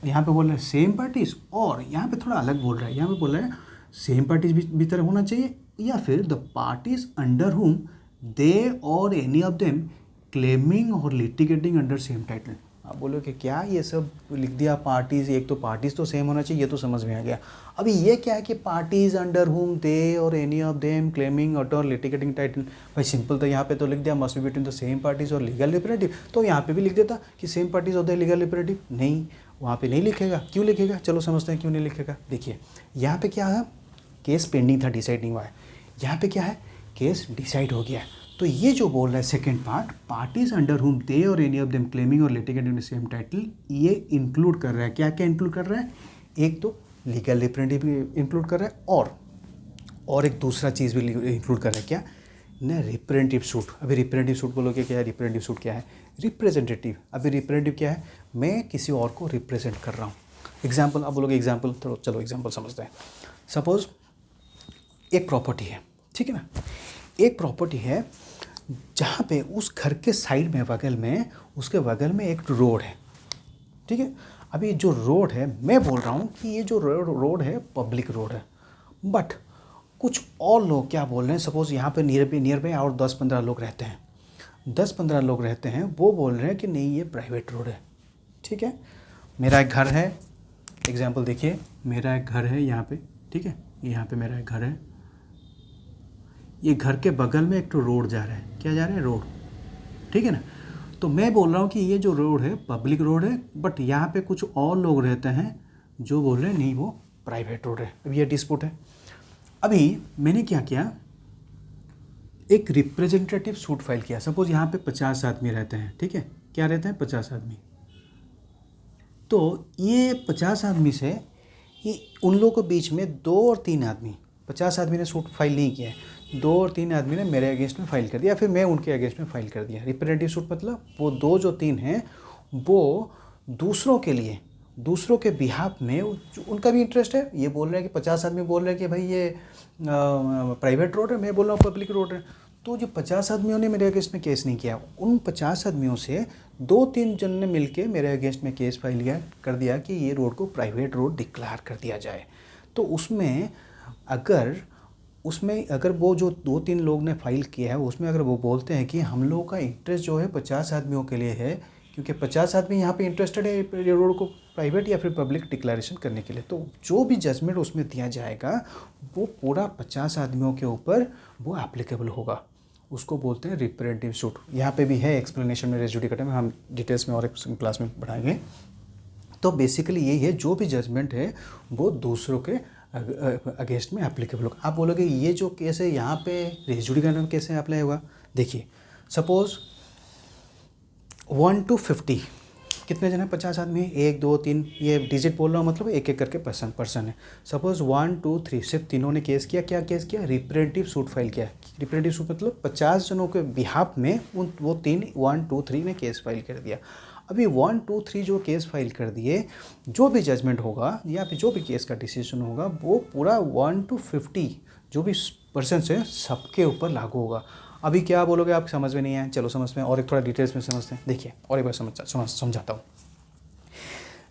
यहाँ पे बोल रहे हैं सेम पार्टीज, और यहाँ पे थोड़ा अलग बोल रहा है, यहाँ पे बोल रहा है सेम पार्टीज भीतर होना चाहिए, या फिर द पार्टीज अंडर हुम दे और एनी ऑफ देम क्लेमिंग और लिटिगेटिंग अंडर सेम टाइटल। आप बोलो कि क्या ये सब लिख दिया पार्टीज, एक तो पार्टीज तो सेम होना चाहिए, ये तो समझ में आ गया। अभी ये क्या है कि पार्टीज अंडर हुम दे और एनी ऑफ देम क्लेमिंग और लिटिगेटिंग टाइटल, भाई सिंपल, तो यहाँ पे तो लिख दिया must be between the same parties और लीगल रिप्रेजेंटेटिव, तो यहाँ पे भी लिख देता कि सेम पार्टीज और द लीगल रिप्रेजेंटेटिव। नहीं, वहाँ पे नहीं लिखेगा, क्यों लिखेगा? चलो समझते हैं क्यों नहीं लिखेगा। देखिए यहाँ पे क्या है, केस पेंडिंग था, डिसाइड नहीं हुआ है, यहाँ पे क्या है, केस डिसाइड हो गया है। तो ये जो बोल रहा है सेकंड पार्ट, पार्टीज अंडर हुम दे और एनी ऑफ देम क्लेमिंग और लिटिगेटिंग द सेम टाइटल, ये इंक्लूड कर रहा है, क्या क्या इंक्लूड कर रहा है? एक तो लीगल रिप्रेजेंटेटिव इंक्लूड कर रहा है, और एक दूसरा चीज़ भी इंक्लूड कर रहा है, क्या ना, रिप्रेजेंटेटिव सूट। अभी रिप्रेजेंटेटिव सूट बोलोगे क्या है? रिप्रेजेंटेटिव सूट क्या है? रिप्रेजेंटेटिव। अभी रिप्रेजेंटेटिव क्या है? मैं किसी और को रिप्रेजेंट कर रहा हूँ। एग्जाम्पल, अब बोलोगे एग्जाम्पल, तो चलो एग्जाम्पल समझते हैं। सपोज एक प्रॉपर्टी है, ठीक है ना, एक प्रॉपर्टी है जहाँ पे उस घर के साइड में बगल में, उसके बगल में एक रोड है, ठीक है। अभी जो रोड है, मैं बोल रहा हूँ कि ये जो रोड है पब्लिक रोड है, बट कुछ और लोग क्या बोल रहे हैं, सपोज़ यहाँ पे नियर बाई और 10-15 लोग रहते हैं, 10-15 लोग रहते हैं, वो बोल रहे हैं कि नहीं ये प्राइवेट रोड है। ठीक है, मेरा एक घर है, एग्जांपल देखिए, मेरा एक घर है यहाँ पे, ठीक है, यहाँ पे मेरा एक घर है, ये घर के बगल में एक तो रोड जा रहा है, क्या जा रहा है, रोड, ठीक है ना। तो मैं बोल रहा हूँ कि ये जो रोड है पब्लिक रोड है, बट यहाँ पे कुछ और लोग रहते हैं जो बोल रहे हैं नहीं वो प्राइवेट रोड है। अब ये डिस्प्यूट है। अभी मैंने क्या किया, एक रिप्रेजेंटेटिव सूट फाइल किया। सपोज यहाँ पे 50 आदमी रहते हैं, ठीक है, क्या रहते हैं, 50 आदमी। तो ये 50 आदमी से ये उन लोगों के बीच में 2 और 3 आदमी, 50 आदमी ने सूट फाइल नहीं किया है, 2 और 3 आदमी ने मेरे अगेंस्ट में फाइल कर दिया, फिर मैं उनके अगेंस्ट में फाइल कर दिया। रिप्रेजेंटेटिव सूट मतलब वो 2 जो 3 हैं वो दूसरों के लिए, दूसरों के बिहाफ में उनका भी इंटरेस्ट है। ये बोल रहे हैं कि 50 आदमी बोल रहे हैं कि भाई ये प्राइवेट रोड है, मैं बोल रहा हूँ पब्लिक रोड है। तो जो 50 आदमियों ने मेरे अगेंस्ट में केस नहीं किया, उन 50 आदमियों से 2-3 जन ने मिलके मेरे अगेंस्ट में केस फाइल कर दिया कि ये रोड को प्राइवेट रोड डिक्लेयर कर दिया जाए। तो उसमें अगर वो जो 2-3 लोग ने फाइल किया है उसमें अगर वो बोलते हैं कि हम लोगों का इंटरेस्ट जो है 50 आदमियों के लिए है, क्योंकि 50 आदमी यहाँ पे इंटरेस्टेड है ये रोड को प्राइवेट या फिर पब्लिक डिक्लेरेशन करने के लिए, तो जो भी जजमेंट उसमें दिया जाएगा वो पूरा 50 आदमियों के ऊपर वो एप्लीकेबल होगा। उसको बोलते हैं रिप्रेजेंटेटिव सूट। यहाँ पे भी है एक्सप्लेनेशन में रेस जुडिकाटा में, हम डिटेल्स में और एक क्लास में पढ़ाएंगे। तो बेसिकली यही है, जो भी जजमेंट है वो दूसरों के अगेंस्ट में एप्लीकेबल होगा। आप बोलोगे ये जो केस है यहाँ पे रेस जुडिकाटा में कैसे अप्लाई होगा। देखिए सपोज 1 to 50 कितने जन है, 50 आदमी, 1 2 3, ये डिजिट बोल रहा हूँ, मतलब एक एक करके पर्सन है। सपोज 1 2 3 सिर्फ तीनों ने केस किया, क्या केस किया, रिप्रेजेंटेटिव सूट फाइल किया। रिप्रेजेंटेटिव सूट मतलब 50 जनों के बिहाफ में वो 1 2 3 ने केस फाइल कर दिया। अभी 1 2 3 जो केस फाइल कर दिए, जो भी जजमेंट होगा या फिर जो भी केस का डिसीजन होगा वो पूरा 1 to 50 जो भी पर्सन है सबके ऊपर लागू होगा। अभी क्या बोलोगे आप, समझ में नहीं आया, चलो समझ में और एक थोड़ा डिटेल्स में समझते हैं। देखिए और एक बार समझाता हूँ।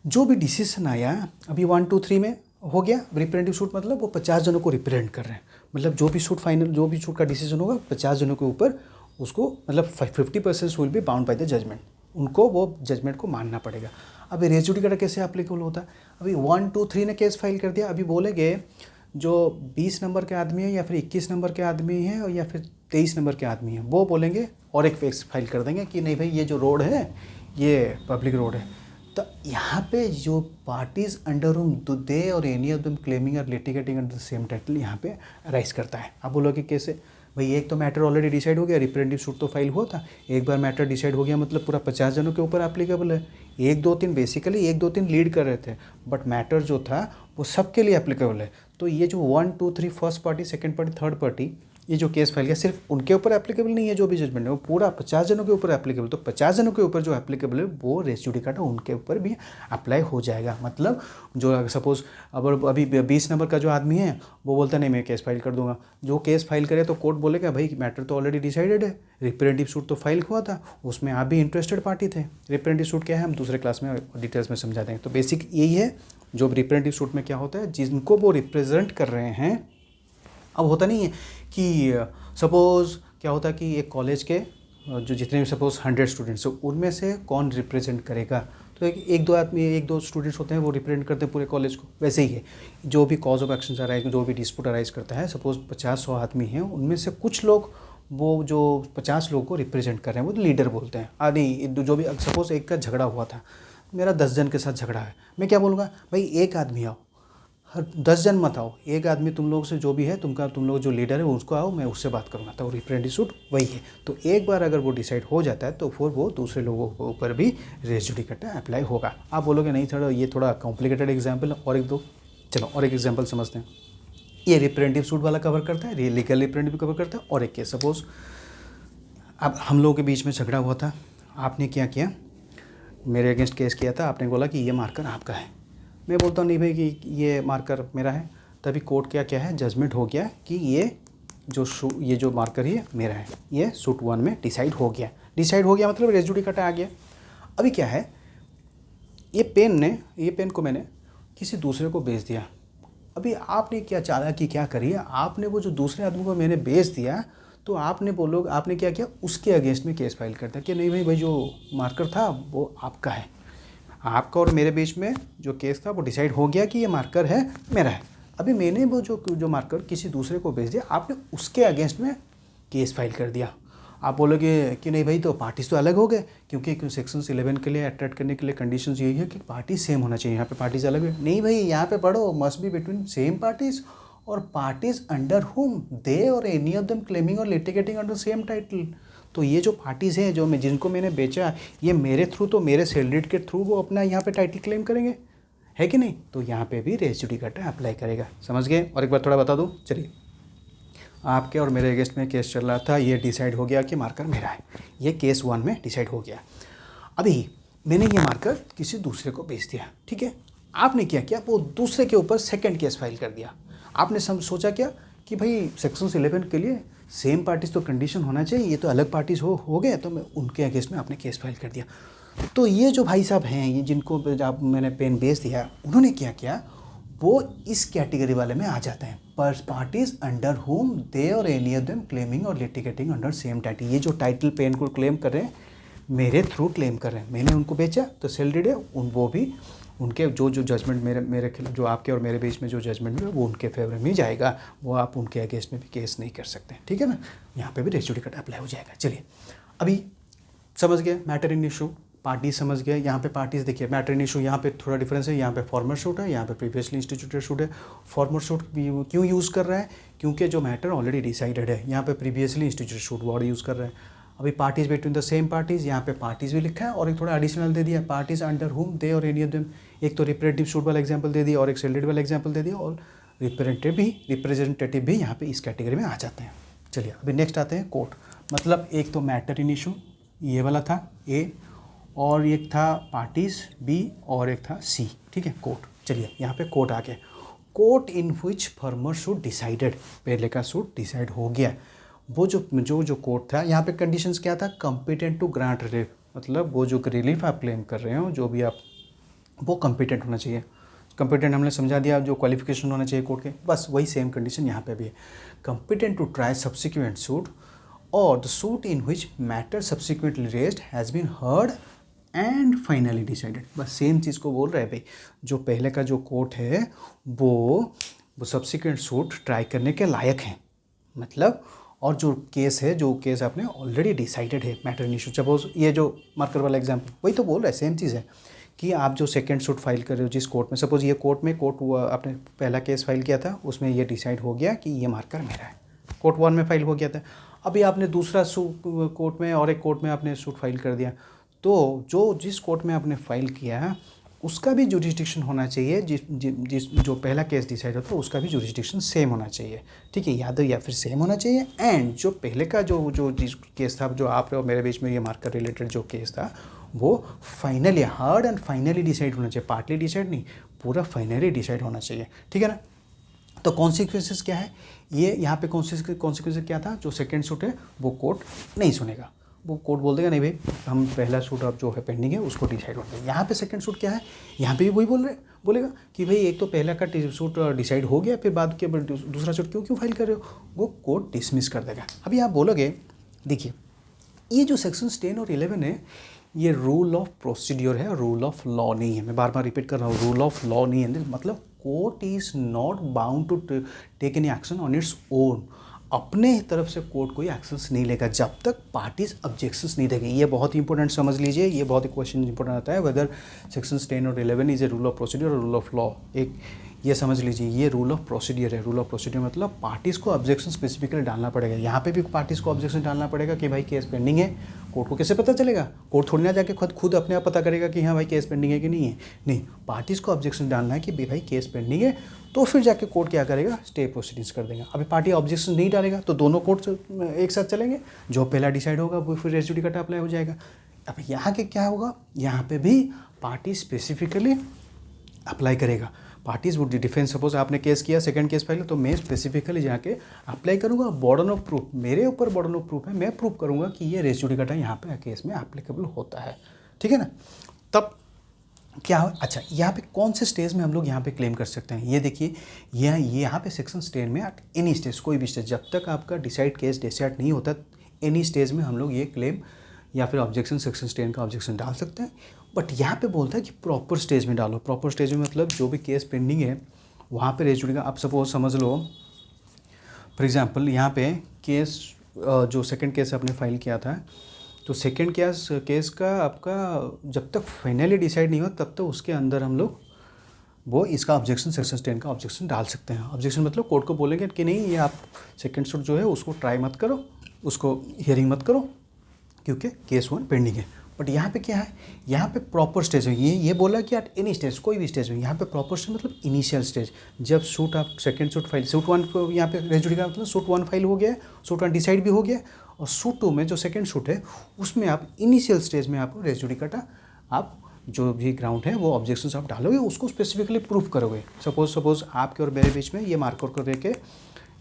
जो भी डिसीजन आया अभी 1 2 3 में हो गया, रिप्रेजेंटेटिव सूट मतलब वो 50 जनों को रिप्रेजेंट कर रहे हैं, मतलब जो भी सूट फाइनल, जो भी सूट का डिसीजन होगा 50 जनों के ऊपर उसको, मतलब 50% will be bound by the judgment, उनको वो जजमेंट को मानना पड़ेगा। अभी रेस जुडिकाटा कैसे एप्लीकेबल होता है, अभी 1 2 3 ने केस फाइल कर दिया, अभी बोलेंगे जो 20 नंबर के आदमी है या फिर 21 नंबर के आदमी है या फिर 23 नंबर के आदमी है, वो बोलेंगे और एक केस फाइल कर देंगे कि नहीं भाई ये जो रोड है ये पब्लिक रोड है। तो यहाँ पे जो पार्टीज अंडर रूम दे और एनी ऑफ देम क्लेमिंग और litigating under the same title यहाँ पे राइज करता है। आप बोलोगे कैसे, भाई एक तो मैटर ऑलरेडी डिसाइड हो गया, रिप्रेजेंटेटिव सूट तो फाइल हुआ था, एक बार मैटर डिसाइड हो गया मतलब पूरा 50 जनों के ऊपर एप्लीकेबल है। 1 2 3 बेसिकली 1 2 3 लीड कर रहे थे, बट मैटर जो था वो सबके लिए एप्लीकेबल है। तो ये जो 1 2 3 first party, second party, third party, ये जो केस फाइल किया सिर्फ उनके ऊपर एप्लीकेबल नहीं है, जो भी जजमेंट है वो पूरा 50 जनों के ऊपर एप्लीकेबल। तो 50 जनों के ऊपर जो एप्लीकेबल है वो रेस जुडिकाटा उनके ऊपर भी अप्लाई हो जाएगा। मतलब जो सपोज अब अभी 20 नंबर का जो आदमी है वो बोलता नहीं मैं केस फाइल कर दूंगा, जो केस फाइल करे तो कोर्ट बोलेगा भाई मैटर तो ऑलरेडी डिसाइडेड है, रिप्रेजेंटेटिव सूट तो फाइल हुआ था, उसमें आप भी इंटरेस्टेड पार्टी थे। रिप्रेजेंटेटिव सूट क्या है हम दूसरे क्लास में डिटेल्स में समझा देंगे। तो बेसिक यही है, जो रिप्रेजेंटेटिव सूट में क्या होता है, जिनको वो रिप्रेजेंट कर रहे हैं। अब होता नहीं है कि सपोज़ क्या होता है कि एक कॉलेज के जो जितने भी सपोज़ 100 स्टूडेंट्स हैं उनमें से कौन रिप्रेजेंट करेगा, तो एक दो आदमी, एक दो स्टूडेंट्स होते हैं वो रिप्रेजेंट करते हैं पूरे कॉलेज को। वैसे ही है, जो भी कॉज ऑफ एक्शन अराइज, जो भी डिस्प्यूट अराइज करता है, सपोज़ 50-100 आदमी हैं, उनमें से कुछ लोग वो जो 50 लोगों को रिप्रेजेंट कर रहे हैं वो लीडर बोलते हैं। नहीं, जो भी सपोज़ एक का झगड़ा हुआ था, मेरा 10 जन के साथ झगड़ा है, मैं क्या बोलूँगा भाई एक आदमी आओ, हर 10 जन मत आओ, एक आदमी तुम लोग से जो भी है तुम लोग जो लीडर है उसको आओ, मैं उससे बात करूँगा। तो रिप्रेजेंटेटिव सूट वही है। तो एक बार अगर वो डिसाइड हो जाता है तो फिर वो दूसरे लोगों के ऊपर भी रेस जुडिकाटा अप्लाई होगा। आप बोलोगे नहीं थोड़ा ये थोड़ा कॉम्प्लिकेटेड एग्जाम्पल और एक दो, चलो और एक एग्जाम्पल समझते हैं। ये रिप्रेजेंटेटिव सूट वाला कवर करता है, ये लीगल रिप्रेजेंटेटिव कवर करता है। और एक केस सपोज अब हम लोगों के बीच में झगड़ा हुआ था, आपने क्या किया, मेरे अगेंस्ट केस किया था, आपने बोला कि ये मार्कर आपका है, मैं बोलता हूँ नहीं भाई कि ये मार्कर मेरा है, तभी कोर्ट क्या है जजमेंट हो गया कि ये जो मार्कर है मेरा है, ये सूट 1 में डिसाइड हो गया मतलब रेस जुडिकाटा आ गया। अभी क्या है, ये पेन को मैंने किसी दूसरे को बेच दिया, अभी आपने क्या चाला कि क्या करिए, आपने वो जो दूसरे आदमी को मैंने बेच दिया, तो आपने क्या किया, उसके अगेंस्ट में केस फाइल कर दिया कि नहीं भाई जो मार्कर था वो आपका है। आपका और मेरे बीच में जो केस था वो डिसाइड हो गया कि ये मार्कर है मेरा है। अभी मैंने वो जो मार्कर किसी दूसरे को बेच दिया, आपने उसके अगेंस्ट में केस फाइल कर दिया। आप बोलोगे कि नहीं भाई तो पार्टीज तो अलग हो गए, क्योंकि सेक्शन 11 के लिए अट्रैक्ट करने के लिए कंडीशंस यही है कि पार्टी सेम होना चाहिए। यहाँ पे पार्टीज अलग है, नहीं भाई यहाँ पे पढ़ो, must be between same parties और पार्टीज अंडर हुम दे और एनी ऑफ देम क्लेमिंग और लिटिगेटिंग अंडर सेम टाइटल। तो ये जो पार्टीज़ हैं जिनको मैंने बेचा, ये मेरे थ्रू तो मेरे सेलरीड के थ्रू वो अपना यहाँ पे टाइटल क्लेम करेंगे, है कि नहीं? तो यहाँ पे भी रेस जुडिकाटा अप्लाई करेगा। समझ गए? और एक बार थोड़ा बता दूँ, चलिए आपके और मेरे अगेंस्ट में केस चल रहा था, ये डिसाइड हो गया कि मार्कर मेरा है, ये केस 1 में डिसाइड हो गया। अभी मैंने ये मार्कर किसी दूसरे को बेच दिया, ठीक है। आपने क्या किया, वो दूसरे के ऊपर सेकंड केस फाइल कर दिया। आपने सोचा क्या कि भाई सेक्शन 11 के लिए सेम पार्टीज तो कंडीशन होना चाहिए, ये तो अलग पार्टीज हो गए, तो मैं उनके अगेंस्ट में आपने केस फाइल कर दिया। तो ये जो भाई साहब हैं, ये जिनको आप मैंने पेन बेच दिया, उन्होंने क्या किया, वो इस कैटेगरी वाले में आ जाते हैं, पर पार्टीज अंडर होम दे और एनी ऑफ देम क्लेमिंग और लिटिगेटिंग अंडर सेम टाइटल। ये जो टाइटल पेन को क्लेम कर रहे हैं, मेरे थ्रू क्लेम कर रहे हैं, मैंने उनको बेचा तो सेल डीड है, वो भी उनके जो जजमेंट मेरे खिलाफ, जो आपके और मेरे बीच में जो जजमेंट है वो उनके फेवर में जाएगा, वो आप उनके अगेंस्ट में भी केस नहीं कर सकते, ठीक है ना। यहाँ पे भी रेस जुडिकाटा अप्लाई हो जाएगा। चलिए अभी समझ गए मैटर इन इशू, पार्टी समझ गए। यहाँ पे पार्टीज देखिए, मैटर इन इशू यहाँ पे थोड़ा डिफरेंस है, यहाँ पे फॉर्मर शूट है, यहाँ पे प्रीवियसली इंस्टीट्यूटेड शूट है। फॉर्मर शूट क्यों यूज़ कर रहा है, क्योंकि जो मैटर ऑलरेडी डिसाइडेड है। यहाँ पे previously instituted shoot word use कर रहा है। अभी parties between the same parties, यहाँ पे पार्टीज भी लिखा है और एक थोड़ा एडिशनल दे दिया, पार्टीज अंडर हुम दे और एनी ऑफ देम। एक तो रिप्रेजेंटेटिव शूट वाला एग्जाम्पल दे दिया और एक सेल्डेड वाला एग्जाम्पल दे दिया, और रिप्रेजेंटेटिव भी यहाँ पे इस कैटेगरी में आ जाते हैं। चलिए अभी नेक्स्ट आते हैं कोर्ट। मतलब एक तो मैटर इन इशू ये वाला था ए, और एक था पार्टीज बी, और एक था सी, ठीक है, कोर्ट। चलिए यहाँ पे कोर्ट आ गया, court in which former suit decided, पहले का शूट डिसाइड हो गया। वो जो कोर्ट था, यहाँ पे कंडीशंस क्या था, कॉम्पिटेंट टू ग्रांट रिलीफ, मतलब वो जो रिलीफ आप क्लेम कर रहे हो, जो भी आप, वो कॉम्पिटेंट होना चाहिए। कॉम्पिटेंट हमने समझा दिया, जो क्वालिफिकेशन होना चाहिए कोर्ट के, बस वही सेम कंडीशन यहाँ पे भी है। Competent to try subsequent suit और the suit in which matter subsequently raised has been heard and finally decided. बस सेम चीज़ को बोल रहे हैं भाई, जो पहले का जो कोर्ट है वो सब्सिक्वेंट सूट ट्राई करने के लायक हैं, मतलब, और जो केस आपने ऑलरेडी डिसाइडेड है, मैटर इन इशू। सपोज ये जो मार्कर वाला एग्जाम्पल, वही तो बोल रहा है, सेम चीज़ है कि आप जो सेकंड सूट फाइल कर रहे हो जिस कोर्ट में, सपोज ये कोर्ट हुआ, आपने पहला केस फाइल किया था, उसमें ये डिसाइड हो गया कि ये मार्कर मेरा है, कोर्ट 1 में फाइल हो गया था। अभी आपने दूसरा कोर्ट में और एक कोर्ट में आपने सूट फाइल कर दिया, तो जिस कोर्ट में आपने फाइल किया है उसका भी जुरिस्डिक्शन होना चाहिए, जिस जो पहला केस डिसाइड होता है उसका भी जुरिस्डिक्शन सेम होना चाहिए, ठीक है, या फिर सेम होना चाहिए। एंड जो पहले का जो जिस केस था, जो आप और मेरे बीच में ये मार्कर रिलेटेड जो केस था, वो finally hard and finally decide होना चाहिए, पार्टली डिसाइड नहीं, पूरा फाइनली डिसाइड होना चाहिए, ठीक है ना। तो कॉन्सिक्वेंसेस क्या है, ये यहाँ पे कॉन्सिक्वेंसेस क्या था, जो सेकेंड सूट है वो कोर्ट नहीं सुनेगा, वो कोर्ट बोल देगा नहीं भाई हम पहला सूट अब जो है पेंडिंग है उसको डिसाइड होना है। यहाँ पे सेकंड सूट क्या है, यहाँ पे भी वही बोलेगा कि भाई एक तो पहला का सूट डिसाइड हो गया, फिर बाद के दूसरा सूट क्यों फाइल कर रहे हो, वो कोर्ट डिसमिस कर देगा। अभी आप बोलोगे, देखिए ये जो सेक्शंस 10 और 11 है, ये रूल ऑफ प्रोसीड्योर है, रूल ऑफ लॉ नहीं है। मैं बार बार रिपीट कर रहा हूँ, रूल ऑफ लॉ नहीं है, मतलब court is not bound to take any action on its own. अपने तरफ से कोर्ट कोई एक्शंस नहीं लेगा जब तक पार्टीज ऑब्जेक्शंस नहीं देंगे। ये बहुत इंपॉर्टेंट समझ लीजिए, ये बहुत ही क्वेश्चन इंपॉर्टेंट आता है, वेदर सेक्शंस 10 और 11 is a rule of procedure और रूल ऑफ लॉ। एक ये समझ लीजिए, ये रूल ऑफ प्रोसीड्योर है। रूल ऑफ प्रोसीड्योर मतलब पार्टीज़ को ऑब्जेक्शन स्पेसिफिकली डालना पड़ेगा। यहाँ पे भी पार्टीज़ को ऑब्जेक्शन डालना पड़ेगा कि भाई केस पेंडिंग है। कोर्ट को कैसे पता चलेगा, कोर्ट थोड़ी ना जाके खुद अपने आप पता करेगा कि हाँ भाई केस पेंडिंग है कि नहीं है, नहीं, पार्टीज़ को ऑब्जेक्शन डालना है कि भाई केस पेंडिंग है, तो फिर जाके कोर्ट क्या करेगा, स्टे प्रोसीडिंग्स कर देगा। अभी पार्टी ऑब्जेक्शन नहीं डालेगा तो दोनों कोर्ट एक साथ चलेंगे, जो पहला डिसाइड होगा वो फिर रेस जुडिकाटा अप्लाई हो जाएगा। अब यहाँ के क्या होगा, यहाँ पे भी पार्टी स्पेसिफिकली अप्लाई करेगा। पार्टीज वुड डिफेंस, सपोज आपने केस किया, सेकंड केस फाइल, तो मैं स्पेसिफिकली जाके अप्लाई करूँगा। बर्डन ऑफ प्रूफ, मेरे ऊपर बर्डन ऑफ प्रूफ है, मैं प्रूफ करूँगा कि ये रेस जुडिकाटा यहाँ पे केस में एप्लीकेबल होता है, ठीक है ना। तब क्या अच्छा यहाँ पे कौन से स्टेज में हम लोग यहाँ पे क्लेम कर सकते हैं, ये देखिए यहाँ पे सेक्शन स्टेज में एट एनी स्टेज, कोई भी स्टेज, जब तक आपका डिसाइड केस डिसाइड नहीं होता एनी स्टेज में हम लोग ये क्लेम या फिर ऑब्जेक्शन सेक्शन स्टेज का ऑब्जेक्शन डाल सकते हैं। बट यहाँ पे बोलता है कि प्रॉपर स्टेज में डालो। प्रॉपर स्टेज में मतलब जो भी केस पेंडिंग है वहाँ पे रेज जुड़ेगा। आप सपोज समझ लो फॉर एग्जांपल यहाँ पे केस जो सेकंड केस आपने फाइल किया था, तो सेकंड केस का आपका जब तक फाइनली डिसाइड नहीं हुआ तब तक उसके अंदर हम लोग वो इसका ऑब्जेक्शन सेक्शन 10 का ऑब्जेक्शन डाल सकते हैं। ऑब्जेक्शन मतलब कोर्ट को बोलेंगे कि नहीं, ये आप सेकंड सूट जो है उसको ट्राई मत करो, उसको हियरिंग मत करो क्योंकि केस 1 पेंडिंग है। बट यहाँ पे क्या है, यहाँ पे प्रॉपर स्टेज है, ये बोला कि एट एनी स्टेज, कोई भी स्टेज में। यहाँ पे प्रॉपर स्टेज मतलब इनिशियल स्टेज, जब सूट आप सेकंड सूट फाइल, सूट 1 को यहाँ पे रेज जुड़ेगा मतलब सूट 1 फाइल हो गया, सूट 1 डिसाइड भी हो गया, और सूट 2 में जो सेकंड सूट है उसमें आप इनिशियल स्टेज में आप रेज जुडिकाटा आप जो भी ग्राउंड है वो ऑब्जेक्शंस आप डालोगे, उसको स्पेसिफिकली प्रूफ करोगे। सपोज आपके और मेरे बीच में ये मार्कर को देके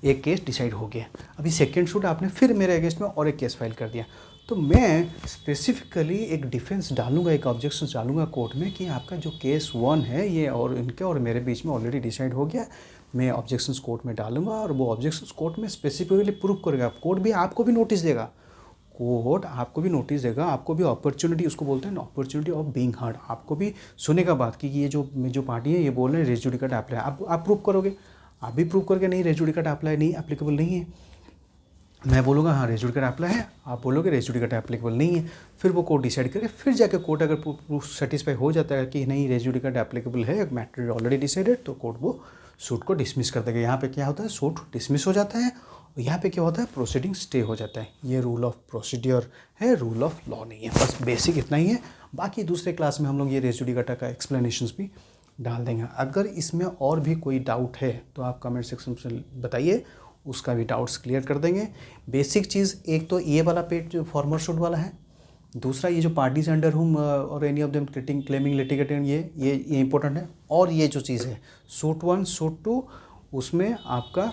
एक केस डिसाइड हो गया, अभी सेकंड सूट आपने फिर मेरे अगेंस्ट में और एक केस फाइल कर दिया, तो मैं स्पेसिफिकली एक डिफेंस डालूंगा, एक ऑब्जेक्शन डालूंगा कोर्ट में कि आपका जो केस 1 है ये और इनके और मेरे बीच में ऑलरेडी डिसाइड हो गया। मैं ऑब्जेक्शंस कोर्ट में डालूंगा और वो ऑब्जेक्शंस कोर्ट में स्पेसिफिकली प्रूफ करेगा। कोर्ट भी आपको भी नोटिस देगा, कोर्ट आपको भी नोटिस देगा, आपको भी अपॉर्चुनिटी, उसको बोलते हैं अपॉर्चुनिटी ऑफ बीइंग हर्ड, आपको भी सुनेगा बात कि ये जो पार्टी है ये बोल रहे हैं रेज जुडिकाटा अप्लाई, आप प्रूव करोगे, आप भी प्रूव करके नहीं रेज जुडिकाटा अप्लाई नहीं, एप्लीकेबल नहीं है। मैं बोलूँगा हाँ रेज जुडिकाटा अप्लाई है, आप बोलोगे रेज जुडिकाटा एप्लीकेबल नहीं है, फिर वो कोर्ट डिसाइड करके फिर जाके कोर्ट अगर प्रूफ सेटिस्फाई हो जाता है कि नहीं रेज जुडिकाटा एप्लीकेबल है, मैटर ऑलरेडी डिसाइडेड, तो कोर्ट वो सूट को डिसमिस कर देगा। यहाँ पे क्या होता है, सूट डिसमिस हो जाता है, और यहाँ पे क्या होता है, प्रोसीडिंग स्टे हो जाता है। ये रूल ऑफ प्रोसीड्योर है, रूल ऑफ लॉ नहीं है। बस बेसिक इतना ही है, बाकी दूसरे क्लास में हम लोग ये रेज जुडिकाटा का एक्सप्लेनेशंस भी डाल देंगे। अगर इसमें और भी कोई डाउट है तो आप कमेंट सेक्शन में बताइए, उसका भी डाउट्स क्लियर कर देंगे। बेसिक चीज़ एक तो ये वाला पेज जो फॉर्मर शूट वाला है, दूसरा ये जो पार्टीज अंडर हुम और any of them claiming litigated, ये इंपॉर्टेंट है। और ये जो चीज़ है सूट 1 सूट 2, उसमें आपका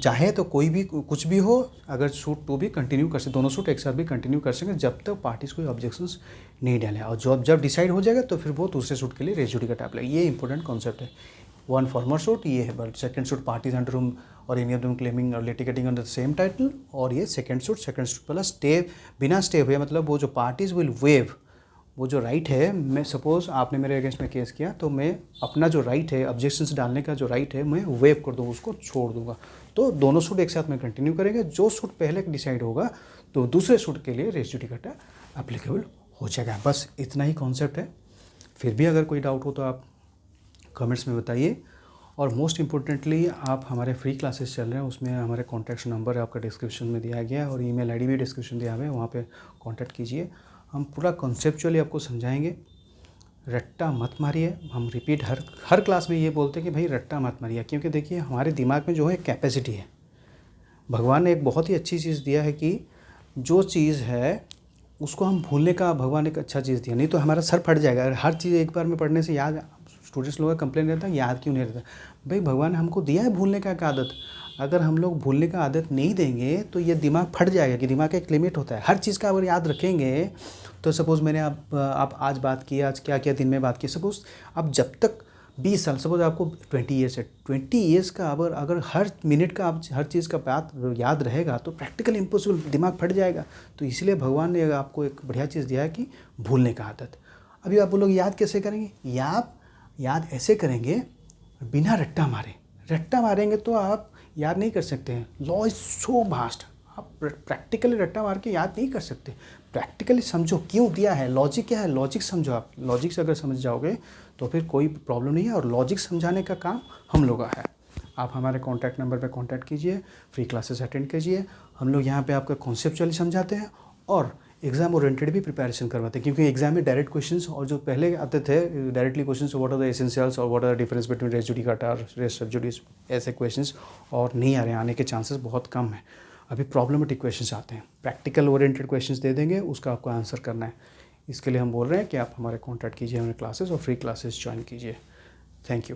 चाहे तो कोई भी कुछ भी हो, अगर सूट 2 भी कंटिन्यू कर सकते, दोनों सूट एक साथ भी कंटिन्यू कर सकें जब तक पार्टीज कोई ऑब्जेक्शंस नहीं डालें, और जब डिसाइड हो जाएगा तो फिर वो दूसरे सूट के लिए रेज जुडिकाटा अप्लाई। ये इंपॉर्टेंट कॉन्सेप्ट है। 1 फॉर्मर सूट ये है, but second suit parties under हुम और एनी ऑफ देम क्लेमिंग और litigating under the same title, और ये सेकंड सूट प्लस स्टे, बिना स्टे हुए, मतलब वो जो पार्टीज विल वेव, वो जो राइट है, मैं सपोज आपने मेरे अगेंस्ट में केस किया तो मैं अपना जो राइट है ऑब्जेक्शंस डालने का जो राइट है मैं वेव कर दूँगा, उसको छोड़ दूंगा। तो दोनों सूट एक साथ में कंटिन्यू करेंगे, जो सूट पहले डिसाइड होगा तो दूसरे सूट के लिए रेज जुडिकाटा एप्लीकेबल हो जाएगा। बस इतना ही कॉन्सेप्ट है। फिर भी अगर कोई डाउट हो तो आप कमेंट्स में बताइए, और मोस्ट इम्पोर्टेंटली आप हमारे फ्री क्लासेस चल रहे हैं, उसमें हमारे कॉन्टैक्ट नंबर आपका डिस्क्रिप्शन में दिया गया है और ईमेल आईडी भी डिस्क्रिप्शन दिया हुआ है, वहाँ पे कांटेक्ट कीजिए। हम पूरा कॉन्सेप्चुअली आपको समझाएंगे। रट्टा मत मारिए, हम रिपीट हर क्लास में ये बोलते हैं कि भाई रट्टा मत मारिए, क्योंकि देखिए हमारे दिमाग में जो है कैपेसिटी है, भगवान ने एक बहुत ही अच्छी चीज़ दिया है कि जो चीज़ है उसको हम भूलने का भगवान ने एक अच्छा चीज़ दिया, नहीं तो हमारा सर फट जाएगा। हर चीज़ एक बार में पढ़ने से याद, स्टूडेंट्स लोगों का कंप्लेन रहता है याद क्यों नहीं रहता। भाई भगवान ने हमको दिया है भूलने का एक आदत, अगर हम लोग भूलने का आदत नहीं देंगे तो ये दिमाग फट जाएगा, कि दिमाग का एक लिमिट होता है। हर चीज़ का अगर याद रखेंगे तो सपोज़ मैंने आप आज बात की, आज क्या क्या दिन में बात की, सपोज़ आप जब तक 20 साल, सपोज आपको 20 ईयर्स है, 20 ईयर्स का अगर हर मिनट का आप हर चीज़ का बात याद रहेगा तो प्रैक्टिकल इम्पॉसिबल, दिमाग फट जाएगा। तो इसलिए भगवान ने आपको एक बढ़िया चीज़ दिया है कि भूलने का आदत। अभी आप बोलोगे याद कैसे करेंगे, याद ऐसे करेंगे बिना रट्टा मारे। रट्टा मारेंगे तो आप याद नहीं कर सकते हैं। लॉ इज़ सो वास्ट, आप प्रैक्टिकली रट्टा मार के याद नहीं कर सकते। प्रैक्टिकली समझो क्यों दिया है, लॉजिक क्या है, लॉजिक समझो। आप लॉजिक से अगर समझ जाओगे तो फिर कोई प्रॉब्लम नहीं है, और लॉजिक समझाने का काम हम लोग का है। आप हमारे कॉन्टैक्ट नंबर पे कांटेक्ट कीजिए, फ्री क्लासेस अटेंड कीजिए। हम लोग यहाँ पे आपका कॉन्सेप्चुअली समझाते हैं और एग्जाम ओरिएंटेड भी प्रिपरेशन करवाते हैं, क्योंकि एग्जाम में डायरेक्ट क्वेश्चंस और जो पहले आते थे directly questions, what are the essentials और what are the difference between res judicata और रेज सब जुडिस, ऐसे क्वेश्चंस और नहीं आ रहे हैं, आने के चांसेस बहुत कम है। अभी प्रॉब्लमेटिक क्वेश्चंस आते हैं, प्रैक्टिकल ओरिएंटेड क्वेश्चंस दे देंगे, उसका आपको आंसर करना है। इसके लिए हम बोल रहे हैं कि आप हमारे कॉन्टैक्ट कीजिए, हमारे क्लासेस और फ्री क्लासेस ज्वाइन कीजिए। Thank you.